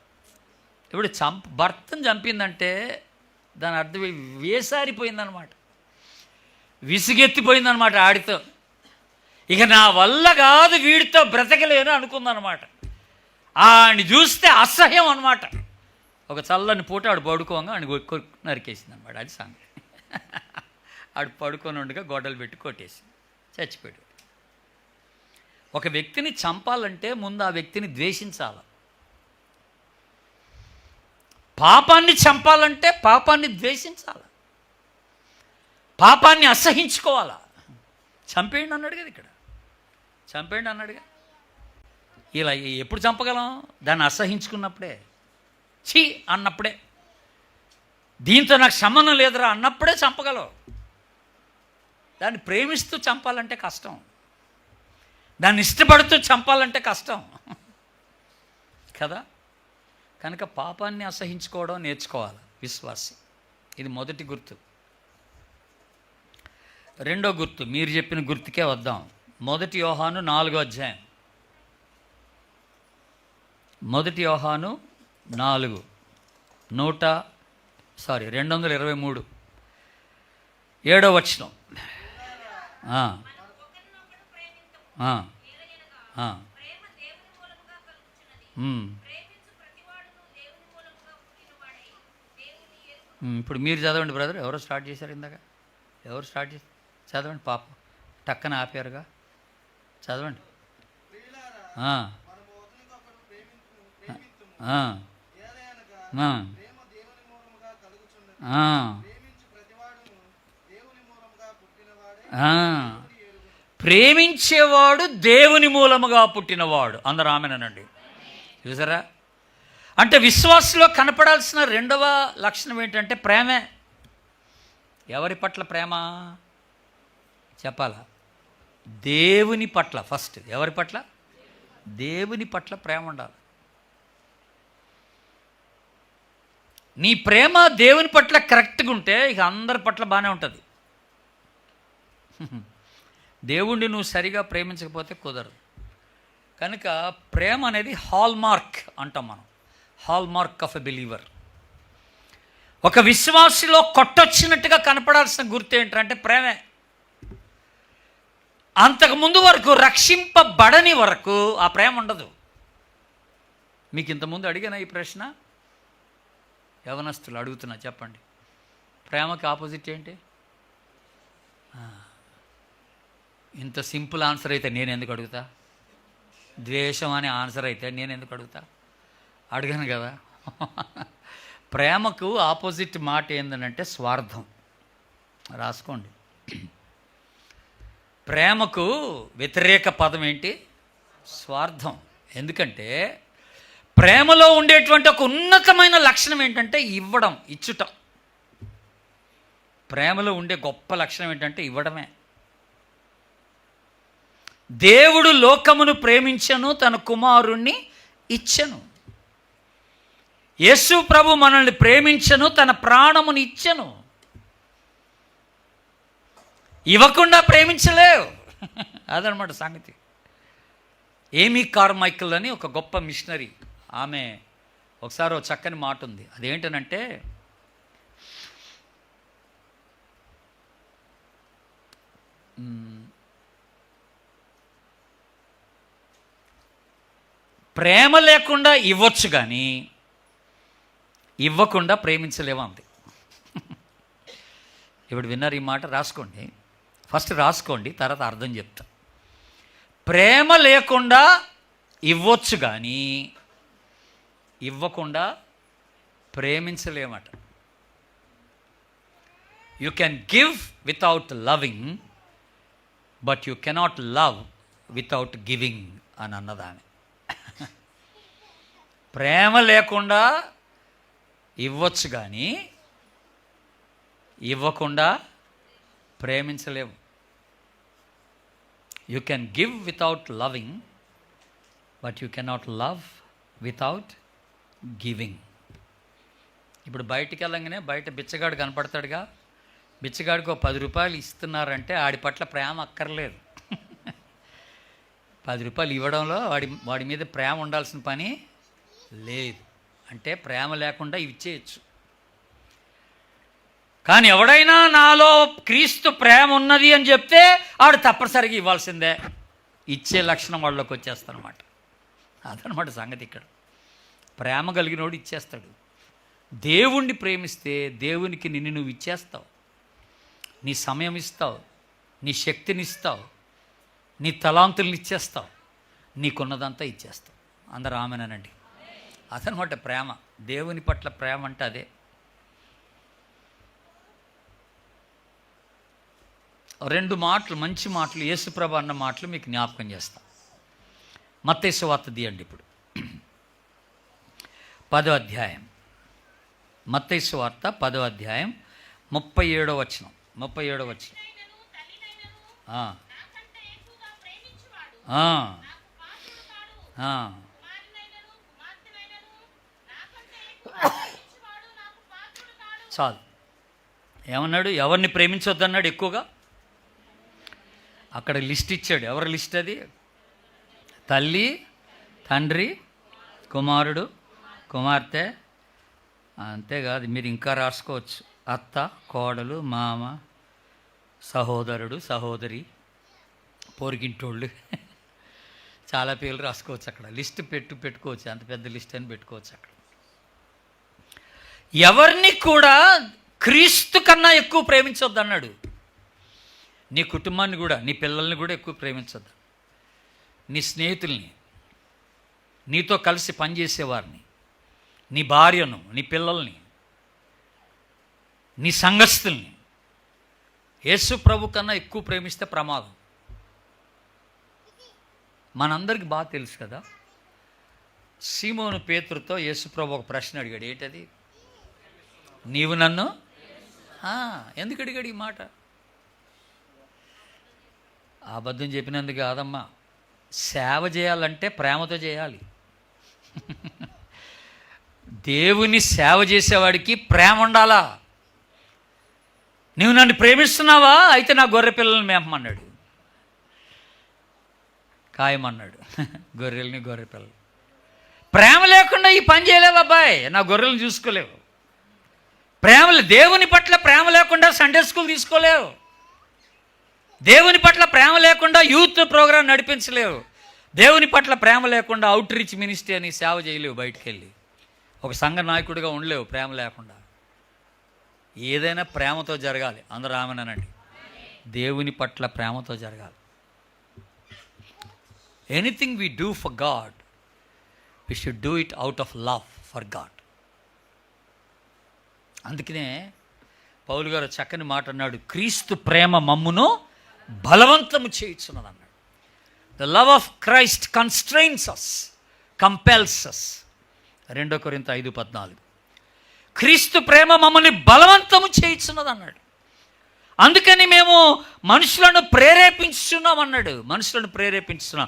ఇప్పుడు భర్తను చంపిందంటే దాని అర్థం వేసారిపోయిందనమాట, విసుగెత్తిపోయిందనమాట ఆడితో. ఇక నా వల్ల కాదు, వీడితో బ్రతకలేను అనుకుందనమాట. ఆడిని చూస్తే అసహ్యం అనమాట. ఒక చల్లని పూట ఆడు పడుకోగా ఆడిని నరికేసింది అనమాట. అది సంగతి. ఆడు పడుకొని ఉండగా గొడ్డలు పెట్టి కొట్టేసింది, చచ్చిపోయాడు. ఒక వ్యక్తిని చంపాలంటే ముందు ఆ వ్యక్తిని ద్వేషించాలి. పాపాన్ని చంపాలంటే పాపాన్ని ద్వేషించాలి, పాపాన్ని అసహించుకోవాలా. చంపేయండి అన్నాడు కదా ఇక్కడ, చంపేయండి అన్నాడుగా. ఇలా ఎప్పుడు చంపగలం? దాన్ని అసహించుకున్నప్పుడే, ఛీ అన్నప్పుడే, దీంతో నాకు సంబంధం లేదురా అన్నప్పుడే చంపగలవు. దాన్ని ప్రేమిస్తూ చంపాలంటే కష్టం, దాన్ని ఇష్టపడుతూ చంపాలంటే కష్టం కదా. కనుక పాపాన్ని అసహించుకోవడం నేర్చుకోవాలి విశ్వాసి. ఇది మొదటి గుర్తు. రెండో గుర్తు, మీరు చెప్పిన గుర్తుకే వద్దాం. 1 యోహాను 4వ అధ్యాయం. 1 యోహాను 4 223 7వ వచనం. ఇప్పుడు మీరు చదవండి బ్రదర్. ఎవరో స్టార్ట్ చేశారు ఇందాక, ఎవరు స్టార్ట్ చేశారు? చదవండి పాపం, టక్కన ఆపారుగా, చదవండి. ప్రేమించేవాడు దేవుని మూలముగా పుట్టినవాడు. అందరూ ఆమెనండి. చూసారా? అంటే విశ్వాసంలో కనపడాల్సిన రెండవ లక్షణం ఏంటంటే ప్రేమే. ఎవరి పట్ల ప్రేమ చెప్పాలా? దేవుని పట్ల. ఫస్ట్ ఎవరి పట్ల? దేవుని పట్ల ప్రేమ ఉండాలి. నీ ప్రేమ దేవుని పట్ల కరెక్ట్గా ఉంటే ఇక అందరి పట్ల బాగానే ఉంటుంది. దేవుణ్ణి నువ్వు సరిగా ప్రేమించకపోతే కుదరదు. కనుక ప్రేమ అనేది హాల్ మార్క్ అంటాం మనం, hall mark of a believer. ఒక విశ్వాసిలో కొట్టొచ్చినట్టుగా కనపడాల్సిన గుర్తు ఏంటంటే ప్రేమే. అంతకుముందు వరకు, రక్షింపబడని వరకు ఆ ప్రేమ ఉండదు. మీకు ఇంతకుముందు అడిగిన ఈ ప్రశ్న యవనస్తులు అడుగుతున్నా, చెప్పండి, ప్రేమకి ఆపోజిట్ ఏంటి? ఇంత సింపుల్ ఆన్సర్ అయితే నేను ఎందుకు అడుగుతా? ద్వేషం అనే ఆన్సర్ అయితే నేను ఎందుకు అడుగుతా? అడిగాను కదా. ప్రేమకు ఆపోజిట్ మాట ఏంటంటే స్వార్థం. రాసుకోండి. ప్రేమకు వ్యతిరేక పదం ఏంటి? స్వార్థం. ఎందుకంటే ప్రేమలో ఉండేటువంటి ఒక ఉన్నతమైన లక్షణం ఏంటంటే ఇవ్వడం, ఇచ్చుట. ప్రేమలో ఉండే గొప్ప లక్షణం ఏంటంటే ఇవ్వడమే. దేవుడు లోకమును ప్రేమించను, తన కుమారుణ్ణి ఇచ్చెను. యేసు ప్రభు మనల్ని ప్రేమించను, తన ప్రాణముని ఇచ్చెను. ఇవ్వకుండా ప్రేమించలేవు. అదనమాట సంగతి. ఏమీ కార్మైకల్ అని ఒక గొప్ప మిషనరీ, ఆమె ఒకసారి ఒక చక్కని మాట ఉంది. అదేంటనంటే, ప్రేమ లేకుండా ఇవ్వచ్చు కానీ ఇవ్వకుండా ప్రేమించలేము అంతే. ఇప్పుడు విన్నారు ఈ మాట? రాసుకోండి, ఫస్ట్ రాసుకోండి, తర్వాత అర్థం చెప్తా. ప్రేమ లేకుండా ఇవ్వచ్చు కానీ ఇవ్వకుండా ప్రేమించలేమట. You can give without loving, but you cannot love without giving అని అన్నదాన్ని. ప్రేమ లేకుండా ఇవ్వచ్చు కానీ ఇవ్వకుండా ప్రేమించలేము. You can give without loving, but you cannot love without giving. ఇప్పుడు బయటికి వెళ్ళంగానే బయట బిచ్చగాడు కనపడతాడుగా, బిచ్చగాడికి ఒక 10 రూపాయలు ఇస్తున్నారంటే ఆడి పట్ల ప్రేమ అక్కర్లేదు. 10 రూపాయలు ఇవ్వడంలో వాడి మీద ప్రేమ ఉండాల్సిన పని లేదు. అంటే ప్రేమ లేకుండా ఇచ్చేయచ్చు. కానీ ఎవడైనా నాలో క్రీస్తు ప్రేమ ఉన్నది అని చెప్తే ఆడు తప్పనిసరిగా ఇవ్వాల్సిందే. ఇచ్చే లక్షణం వాళ్ళకి వచ్చేస్తానమాట. అదనమాట సంగతి. ఇక్కడ ప్రేమ కలిగినోడు ఇచ్చేస్తాడు. దేవుణ్ణి ప్రేమిస్తే దేవునికి నిన్ను నువ్వు ఇచ్చేస్తావు. నీ సమయం ఇస్తావు, నీ శక్తిని ఇస్తావు, నీ తలాంతుల్ని ఇచ్చేస్తావు, నీకున్నదంతా ఇచ్చేస్తావు. అందరూ ఆమెనండి. అదనమాట ప్రేమ. దేవుని పట్ల ప్రేమ అంటే అదే. రెండు మాటలు, మంచి మాటలు, యేసుప్రభు అన్న మాటలు మీకు జ్ఞాపకం చేస్తా. మత్తయి సువార్త తీయండి ఇప్పుడు, 10వ అధ్యాయం. మత్తయి సువార్త 10వ అధ్యాయం 37వ వచనం. 37వ వచనం. చాలు. ఏమన్నాడు? ఎవరిని ప్రేమించొద్దన్నాడు ఎక్కువగా? అక్కడ లిస్ట్ ఇచ్చాడు. ఎవరి లిస్ట్ అది? తల్లి, తండ్రి, కుమారుడు, కుమార్తె. అంతేకాదు, మీరు ఇంకా రాసుకోవచ్చు. అత్త, కోడలు, మామ, సహోదరుడు, సహోదరి, పొరిగింటోళ్ళు. చాలా పేర్లు రాసుకోవచ్చు అక్కడ. లిస్ట్ పెట్టుకోవచ్చు. అంత పెద్ద లిస్ట్ అని పెట్టుకోవచ్చు అక్కడ. ఎవరిని కూడా క్రీస్తు కన్నా ఎక్కువ ప్రేమించొద్దు అన్నాడు. నీ కుటుంబాన్ని కూడా, నీ పిల్లల్ని కూడా ఎక్కువ ప్రేమించొద్దు. నీ స్నేహితుల్ని, నీతో కలిసి పనిచేసేవారిని, నీ భార్యను, నీ పిల్లల్ని, నీ సంఘస్థుల్ని యేసు ప్రభు కన్నా ఎక్కువ ప్రేమిస్తే ప్రమాదం. మనందరికీ బాగా తెలుసు కదా, సీమోను పేతురుతో యేసుప్రభు ఒక ప్రశ్న అడిగాడు. ఏంటది? నీవు నన్ను ఎందుకు అడిగాడు ఈ మాట? అబద్ధం చెప్పినందుకు కాదమ్మా. సేవ చేయాలంటే ప్రేమతో చేయాలి. దేవుని సేవ చేసేవాడికి ప్రేమ ఉండాలా. నీవు నన్ను ప్రేమిస్తున్నావా? అయితే నా గొర్రె పిల్లల్ని మేపమన్నాడు, కాయమన్నాడు. గొర్రెల్ని గొర్రె పిల్లలు. ప్రేమ లేకుండా ఈ పని చేయలేవు అబ్బాయి, నా గొర్రెలను చూసుకోలేవు. దేవుని పట్ల ప్రేమ లేకుండా సండే స్కూల్ తీసుకోలేవు. దేవుని పట్ల ప్రేమ లేకుండా యూత్ ప్రోగ్రాం నడిపించలేవు. దేవుని పట్ల ప్రేమ లేకుండా అవుట్ రీచ్ మినిస్ట్రీ అని సేవ చేయలేవు. బయటికి వెళ్ళి ఒక సంఘ నాయకుడిగా ఉండలేవు ప్రేమ లేకుండా. ఏదైనా ప్రేమతో జరగాలి. అందరూ ఆమెనండి. దేవుని పట్ల ప్రేమతో జరగాలి. Anything we do for God, we should do it out of love for God. అందుకనే పౌలు గారు చక్కని మాట అన్నాడు, క్రీస్తు ప్రేమ మమ్మును బలవంతము చేయుచున్నది అన్నాడు. The love of Christ constrains us, compels us. 2 కొరింథీ 5:14. క్రీస్తు ప్రేమ మమ్మల్ని బలవంతము చేయుచున్నది అన్నాడు. అందుకని మేము మనుషులను ప్రేరేపించున్నాం అన్నాడు. మనుషులను ప్రేరేపించున్నాం.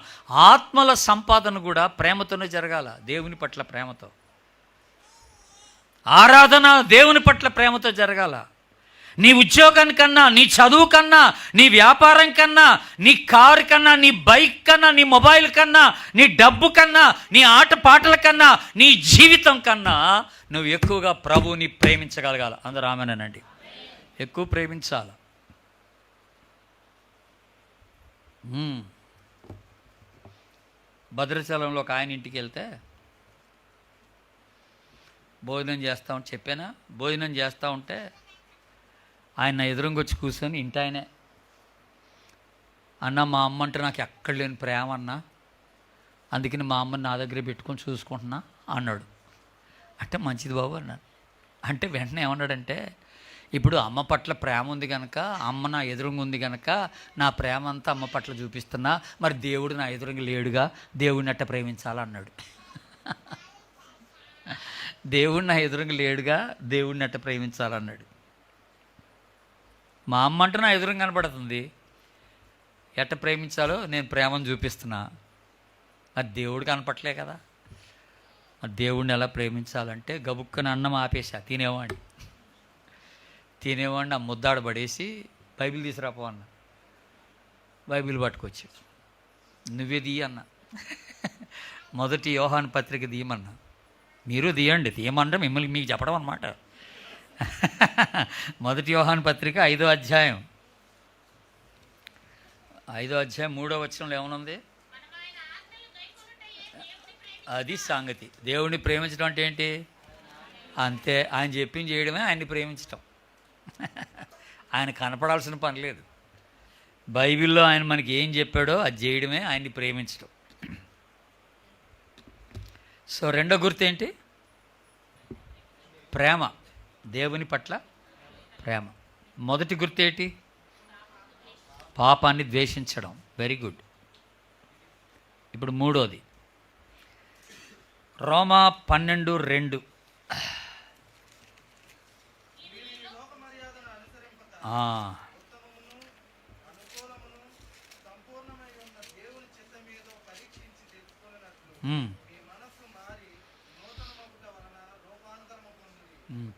ఆత్మల సంపాదన కూడా ప్రేమతోనే జరగాల. దేవుని పట్ల ప్రేమతో. ఆరాధన దేవుని పట్ల ప్రేమతో జరగాల. నీ ఉద్యోగానికన్నా, నీ చదువు కన్నా, నీ వ్యాపారం కన్నా, నీ కారు కన్నా, నీ బైక్ కన్నా, నీ మొబైల్ కన్నా, నీ డబ్బు కన్నా, నీ ఆట పాటల కన్నా, నీ జీవితం కన్నా నువ్వు ఎక్కువగా ప్రభువుని ప్రేమించగలగాల. అందరూ ఆమెనండి. ఎక్కువ ప్రేమించాలి. భద్రాచలంలో ఒక ఆయన ఇంటికి వెళ్తే భోజనం చేస్తూ ఉంటే చెప్పానా, భోజనం చేస్తూ ఉంటే ఆయన ఎదురుంగొచ్చి కూర్చొని ఇంటి ఆయనే, అన్న మా అమ్మ అంటే నాకు ఎక్కడ లేని ప్రేమ అన్న, అందుకని మా అమ్మని నా దగ్గర పెట్టుకొని చూసుకుంటున్నా అన్నాడు. అంటే మంచిది బాబు అన్నాడు. అంటే వెంటనే ఏమన్నాడంటే, ఇప్పుడు అమ్మ పట్ల ప్రేమ ఉంది కనుక, అమ్మ నా ఎదురుంగా ఉంది కనుక నా ప్రేమ అంతా అమ్మ పట్ల చూపిస్తున్నా, మరి దేవుడు నా ఎదురుంగా లేడుగా, దేవుడిని అట్ట ప్రేమించాలన్నాడు. దేవుడు నా ఎదురుంగా లేడుగా, దేవుడిని అట్ట ప్రేమించాలన్నాడు. మా అమ్మ అంటే నా ఎదురుగా కనపడుతుంది, ఎట్ట ప్రేమించాలో నేను ప్రేమను చూపిస్తున్నా, మరి దేవుడు కనపట్లే కదా. మరి దేవుడిని ఎలా ప్రేమించాలంటే గబుక్కని అన్నం ఆపేసా, తినేవాడిని ఆ ముద్దాడ పడేసి బైబిల్ తీసుకురాపో అన్న. బైబిల్ పట్టుకొచ్చి నువ్వే తీయన్న. 1 యోహాను పత్రిక తీయమన్నా. మీరు తీయండి, తీయమంటే మిమ్మల్ని మీకు చెప్పడం అన్నమాట. 1 యోహాను పత్రిక 5వ అధ్యాయం 3వ వచనంలో ఏమనుంది? అది సంగతి. దేవుడిని ప్రేమించడం అంటే ఏంటి? అంతే, ఆయన చెప్పింది చేయడమే ఆయన్ని ప్రేమించటం. ఆయన కనపడాల్సిన పని లేదు. బైబిల్లో ఆయన మనకి ఏం చెప్పాడో అది చేయడమే ఆయన్ని ప్రేమించడం. సో రెండో గుర్తు ఏంటి? ప్రేమ. దేవుని పట్ల ప్రేమ. మొదటి గుర్తు ఏంటి? పాపాన్ని ద్వేషించడం. Very good. ఇప్పుడు మూడోది రోమా 12:2.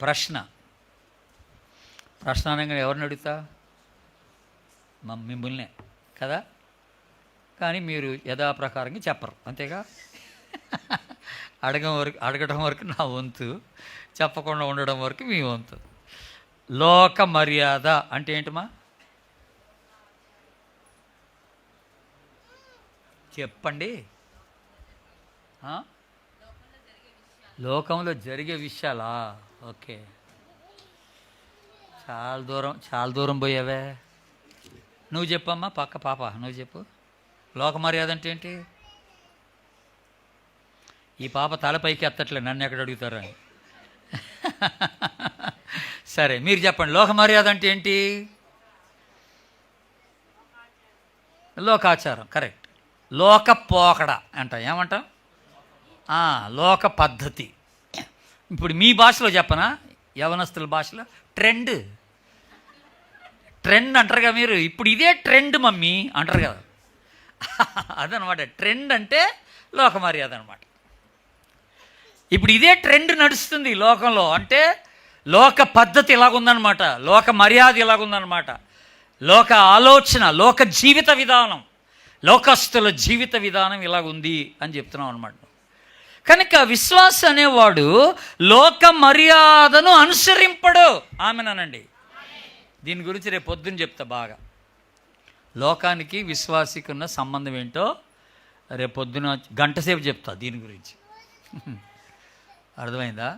ప్రశ్న అనగా ఎవరిని అడుగుతా? మిమ్మల్నే కదా. కానీ మీరు యథాప్రకారంగా చెప్పరు, అంతేగా. అడగడం వరకు నా వంతు, చెప్పకుండా ఉండడం వరకు మీ వంతు. లోక మర్యాద అంటే ఏంటమ్మా? చెప్పండి. లోకంలో జరిగే విషయాలా? ఓకే, చాలా దూరం పోయావే. నువ్వు చెప్పమ్మా, పక్క పాప నువ్వు చెప్పు. లోక మర్యాద అంటే ఏంటి? ఈ పాప తలపైకి ఎత్తట్లే, నన్ను ఎక్కడ అడుగుతారా అని. సరే మీరు చెప్పండి, లోక మర్యాద అంటే ఏంటి? లోకాచారం. కరెక్ట్. లోక పోకడ అంట. ఏమంటాం? లోక పద్ధతి. ఇప్పుడు మీ భాషలో చెప్పనా, యవనస్తుల భాషలో ట్రెండ్ అంటారు కదా మీరు. ఇప్పుడు ఇదే ట్రెండ్ మమ్మీ అంటారు కదా. అదనమాట ట్రెండ్ అంటే లోక మర్యాద అనమాట. ఇప్పుడు ఇదే ట్రెండ్ నడుస్తుంది లోకంలో. అంటే లోక పద్ధతి ఇలాగుందనమాట, లోక మర్యాద ఇలాగుందనమాట, లోక ఆలోచన, లోక జీవిత విధానం, లోకస్తుల జీవిత విధానం ఇలాగుంది అని చెప్తున్నాం అనమాట. కనుక విశ్వాస అనేవాడు లోక మర్యాదను అనుసరింపడు. ఆమెనండి. దీని గురించి రేపు పొద్దున్న చెప్తా బాగా. లోకానికి విశ్వాసికి ఉన్న సంబంధం ఏంటో రేపు పొద్దున గంట సేపు చెప్తా దీని గురించి. అర్థమైందా?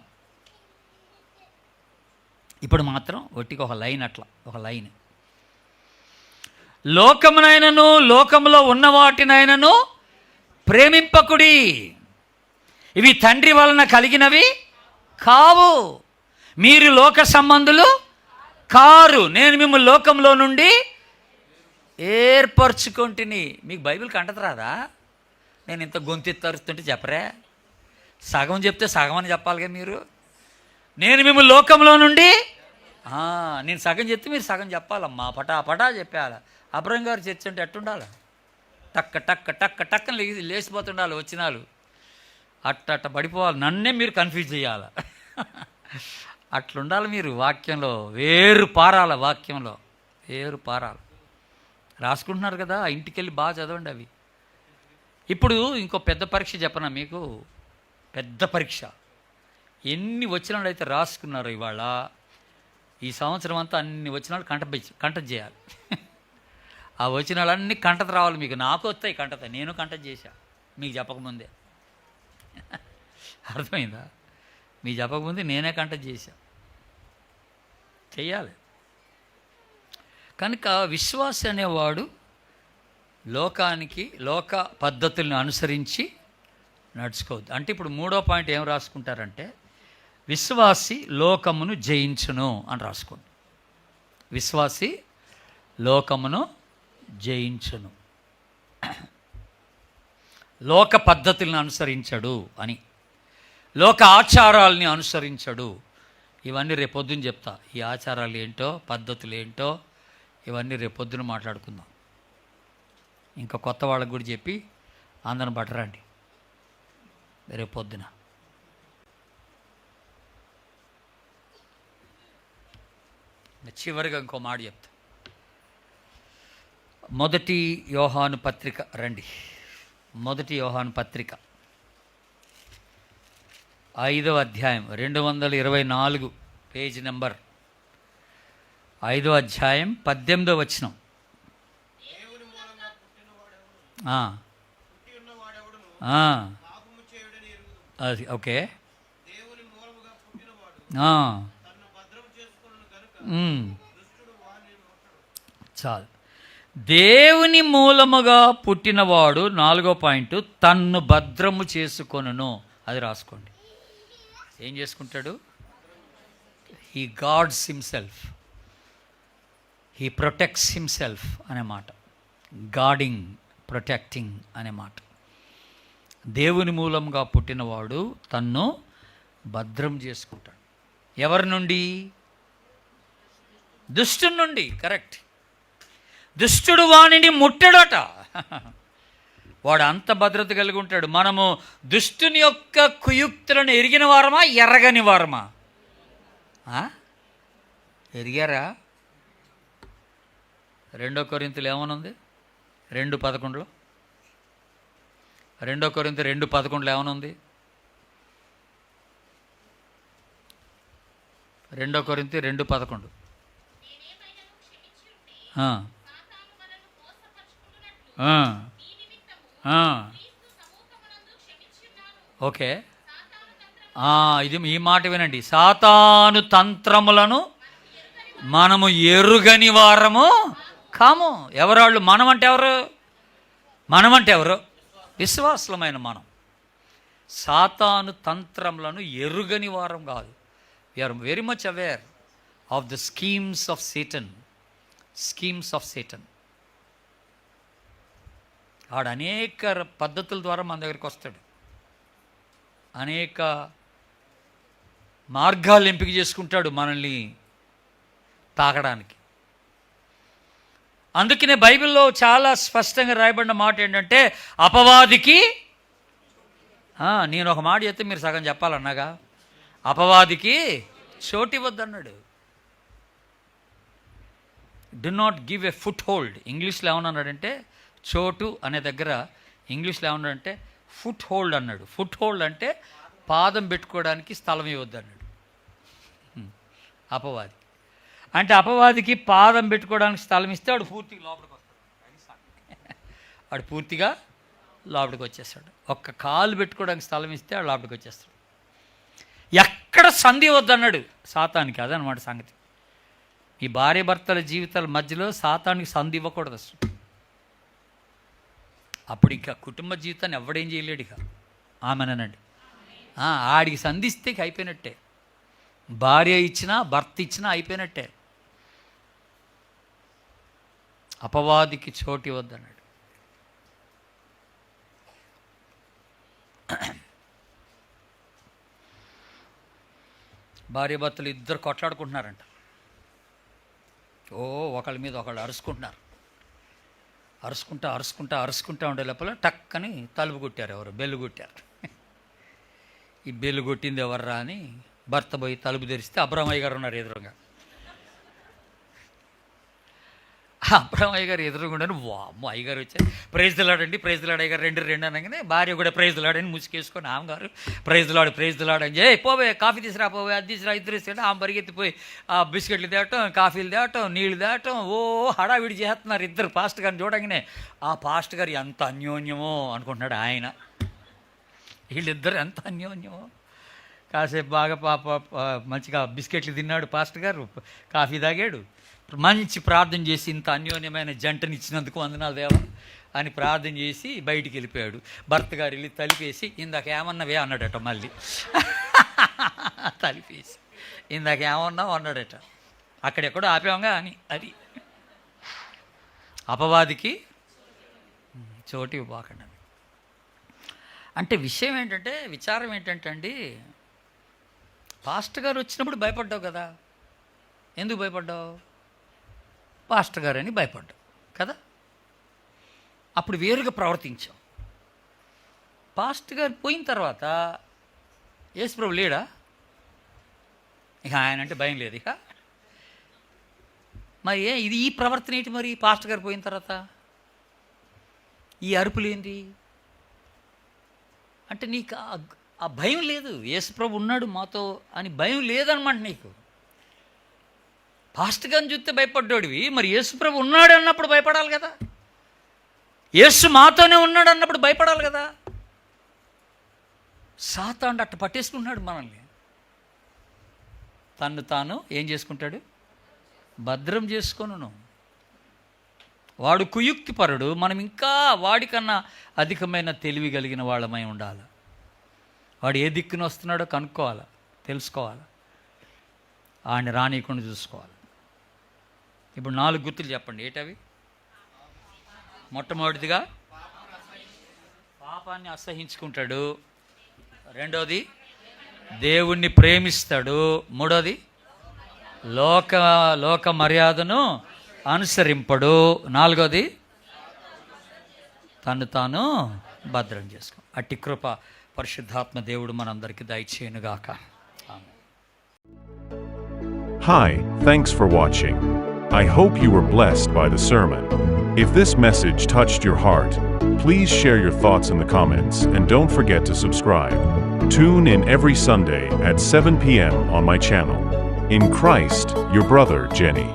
ఇప్పుడు మాత్రం ఒట్టికి ఒక లైన్, అట్లా ఒక లైన్. లోకమునైనను లోకములో ఉన్న వాటినైనను ప్రేమింపకుడి, ఇవి తండ్రి వలన కలిగినవి కావు, మీరు లోక సంబంధులు కారు, నేను మిమ్మల్ని లోకంలో నుండి ఏర్పరచుకొంటిని. మీకు బైబిల్ కంటది రాదా? నేను ఇంత గొంతెత్తరుస్తుంటే చెప్పరే, సగం చెప్తే సగం అని చెప్పాలిగా మీరు. నేను మిమ్మల్ని లోకంలో నుండి, నేను సగం చెప్తే మీరు సగం చెప్పాలమ్మా, పటా చెప్పాలి. అబ్రహం గారు చర్చ అంటే ఎట్టుండాలి, టక్క టక్క టక్క టక్కన లేచిపోతుండాలి వచ్చినాలు, అట్ట పడిపోవాలి, నన్నే మీరు కన్ఫ్యూజ్ చేయాలి. అట్లుండాలి మీరు. వాక్యంలో వేరు పారాల, వాక్యంలో వేరు పారాలి. రాసుకుంటున్నారు కదా, ఇంటికి వెళ్ళి బాగా చదవండి అవి. ఇప్పుడు ఇంకో పెద్ద పరీక్ష చెప్పనా మీకు, పెద్ద పరీక్ష. ఎన్ని వచనాలు అయితే రాసుకున్నారు ఇవాళ, ఈ సంవత్సరం అంతా అన్ని వచనాలు కంఠ చేయాలి. ఆ వచనాలన్నీ కంఠత రావాలి మీకు. నాకు వస్తాయి కంఠత, నేను కంఠ చేశా మీకు చెప్పకముందే. అర్థమైందా? మీకు చెప్పకముందే నేనే కంఠ చేశా, చెయ్యాలి. కనుక విశ్వాస అనేవాడు లోకానికి, లోక పద్ధతుల్ని అనుసరించి నడుచుకోవద్దు. అంటే ఇప్పుడు 3వ పాయింట్ ఏం రాసుకుంటారంటే, విశ్వాసి లోకమును జయించును అని రాసుకోండి. విశ్వాసి లోకమును జయించును, లోక పద్ధతులను అనుసరించడు అని, లోక ఆచారాలని అనుసరించడు. ఇవన్నీ రేపొద్దున చెప్తా. ఈ ఆచారాలు ఏంటో, పద్ధతులు ఏంటో, ఇవన్నీ రేపొద్దున మాట్లాడుకుందాం. ఇంకా కొత్త వాళ్ళకు కూడా చెప్పి అందరిని పట్టరండి రేపొద్దున. చివరిగా ఇంకో మాట చెప్తా. 1 యోహాను పత్రిక రండి. 1 యోహాను పత్రిక 5వ అధ్యాయం 224 పేజ్ నెంబర్, 5వ అధ్యాయం 18వ వచనం. అది ఓకే. చాలు. దేవుని మూలముగా పుట్టినవాడు, 4వ పాయింట్, తన్ను భద్రము చేసుకొనును. అది రాసుకోండి. ఏం చేసుకుంటాడు? He guards himself, he protects himself అనే మాట. గార్డింగ్, ప్రొటెక్టింగ్ అనే మాట. దేవుని మూలంగా పుట్టినవాడు తన్ను భద్రం చేసుకుంటాడు. ఎవరి నుండి? దుష్టుని నుండి. కరెక్ట్. దుష్టుడు వాణిని ముట్టడట. వాడు అంత భద్రత కలిగి ఉంటాడు. మనము దుష్టుని యొక్క కుయుక్తులను ఎరిగిన వారమా, ఎరగని వారమా? ఎరిగారా? 2 కొరింథీయులు ఏమనుంది? 2:11. 2 కొరింథీయులు 2:11 ఏమనుంది? 2 కొరింథీయులు 2:11. ఓకే. ఇది ఈ మాట వినండి. సాతాను తంత్రములను మనము ఎరుగని వారము కాము. ఎవరాళ్ళు? మనమంటే ఎవరు? మనమంటే ఎవరు? విశ్వాసులమైన మనం. సాతాను తంత్రములను ఎరుగని వారం కాదు. We are very much aware of the schemes of Satan. Schemes of Satan. వాడు అనేక పద్ధతుల ద్వారా మన దగ్గరికి వస్తాడు. అనేక మార్గాలు ఎంపిక చేసుకుంటాడు మనల్ని తాకడానికి. అందుకనే బైబిల్లో చాలా స్పష్టంగా రాయబడిన మాట ఏంటంటే అపవాదికి, నేను ఒక మాట చెప్తే మీరు సగం చెప్పాలన్నాగా, అపవాదికి చోటు ఇవ్వద్దన్నాడు. Do not give a foothold. ఇంగ్లీష్లో ఏమన్నాడంటే, చోటు అనే దగ్గర ఇంగ్లీష్లో ఏమన్నాడంటే ఫుట్ హోల్డ్ అన్నాడు. ఫుట్ హోల్డ్ అంటే పాదం పెట్టుకోవడానికి స్థలం ఇవ్వద్దు అన్నాడు అపవాది. అంటే అపవాదికి పాదం పెట్టుకోవడానికి స్థలం ఇస్తే వాడు పూర్తిగా లోపలికి వస్తాడు. వాడు పూర్తిగా లోపలికి వచ్చేస్తాడు. ఒక్క కాలు పెట్టుకోవడానికి స్థలం ఇస్తే వాడు లోపలికి వచ్చేస్తాడు. ఎక్కడ సంధి వద్దన్నాడు సాతానికి. అదనమాట సంగతి. ఈ భార్య భర్తల జీవితాల మధ్యలో సాతానికి సంధి ఇవ్వకూడదు అసలు. అప్పుడు ఇంకా కుటుంబ జీవితాన్ని ఎవడేం చేయలేడు. ఇక ఆమెనండి, ఆడికి సంధిస్తే అయిపోయినట్టే. భార్య ఇచ్చినా భర్త ఇచ్చినా అయిపోయినట్టే. అపవాదికి చోటు ఇవ్వద్దన్నాడు. భార్య భర్తలు ఇద్దరు కొట్లాడుకుంటున్నారంట. ఒకళ్ళ మీద ఒకళ్ళు అరుచుకుంటున్నారు. అరుచుకుంటా ఉండే లోపల టక్కని తలుపు కొట్టారు. ఎవరు బెల్లు కొట్టారు. ఈ బెల్లు కొట్టింది ఎవర్రా అని భర్త పోయి తలుపు తెరిస్తే అబ్రహ్మయ్య గారు ఉన్నారు ఎదురుగా. అబ్రహ్మయ్య గారు ఎదురుగుండని వామ్మో అయ్యగారు వచ్చారు. ప్రైజ్ దిలాడండి, ప్రైజ్ దిలాడు అయ్యగారు, రెండు అనగానే భార్య కూడా ప్రైజ్ దిలాడని ముసుకేసుకొని ఆమెగారు ప్రైజ్ దిలాడు అని పోవే కాఫీ తీసురా, పోవే అది తీసురా, ఇద్దరు ఇస్తే ఆమె పరిగెత్తిపోయి ఆ బిస్కెట్లు తేవటం, కాఫీలు తేవటం, నీళ్లు తేవటం, హడావిడి చేస్తున్నారు ఇద్దరు. పాస్ట్ గారిని చూడగానే ఆ పాస్ట్ గారు ఎంత అన్యోన్యమో అనుకుంటున్నాడు ఆయన. వీళ్ళిద్దరు ఎంత అన్యోన్యమో. కాసేపు బాగా మంచిగా బిస్కెట్లు తిన్నాడు పాస్ట్ గారు, కాఫీ తాగాడు, మంచి ప్రార్థన చేసి ఇంత అన్యోన్యమైన జంటని ఇచ్చినందుకు వందనాలు దేవా అని ప్రార్థన చేసి బయటికి వెళ్ళిపోయాడు. భర్త గారు వెళ్ళి తలిపేసి ఇందాక ఏమన్నావే అన్నాడట. మళ్ళీ తలిపేసి ఇందాక ఏమన్నావు అన్నాడట. అక్కడెక్కడో ఆపేవంగా అని. అది అపవాదికి చోటు ఇవ్వకండి. అంటే విషయం ఏంటంటే, విచారం ఏంటంటే అండి, పాస్టర్ గారు వచ్చినప్పుడు భయపడ్డావు కదా. ఎందుకు భయపడ్డావు? పాస్టర్ గారు అని భయపడ్డావు కదా. అప్పుడు వేరుగా ప్రవర్తించావు. పాస్టర్ గారు పోయిన తర్వాత యేసుప్రభు లేడా? ఇక ఆయన అంటే భయం లేదు. ఇక మరి ఇది ఈ ప్రవర్తన ఏంటి మరి? పాస్టర్ గారు పోయిన తర్వాత ఈ అరుపులు ఏంటి అంటే నీకు ఆ భయం లేదు. యేసుప్రభు ఉన్నాడు మాతో అని భయం లేదనమాట నీకు. పాస్టర్ గారిని చూస్తే భయపడ్డాడివి, మరి యేసుప్రభు ఉన్నాడు అన్నప్పుడు భయపడాలి కదా. యేసు మాతోనే ఉన్నాడు అన్నప్పుడు భయపడాలి కదా. సాతాను అట్ట పట్టేసుకుంటున్నాడు మనల్ని. తను తాను ఏం చేసుకుంటాడు? భద్రం చేసుకొనును. వాడు కుయుక్తిపరుడు, మనం ఇంకా వాడికన్నా అధికమైన తెలివి కలిగిన వాళ్ళమై ఉండాలి. వాడు ఏ దిక్కున వస్తున్నాడో కనుక్కోవాలి, తెలుసుకోవాలి, ఆయన రానీయకుండా చూసుకోవాలి. ఇప్పుడు 4 గుర్తులు చెప్పండి. ఏంటవి? మొట్టమొదటిదిగా పాపాన్ని అసహించుకుంటాడు. రెండోది దేవుణ్ణి ప్రేమిస్తాడు. మూడోది లోక మర్యాదను అనుసరింపడు. నాలుగోది తను తాను భద్రం చేసుకో. అట్టి కృప పరిశుద్ధాత్మ దేవుడు మనందరికీ దయచేయునుగాక. Hi, thanks for watching. I hope you were blessed by the sermon. If this message touched your heart, please share your thoughts in the comments and don't forget to subscribe. Tune in every Sunday at 7 p.m. on my channel. In Christ, your brother Jenny.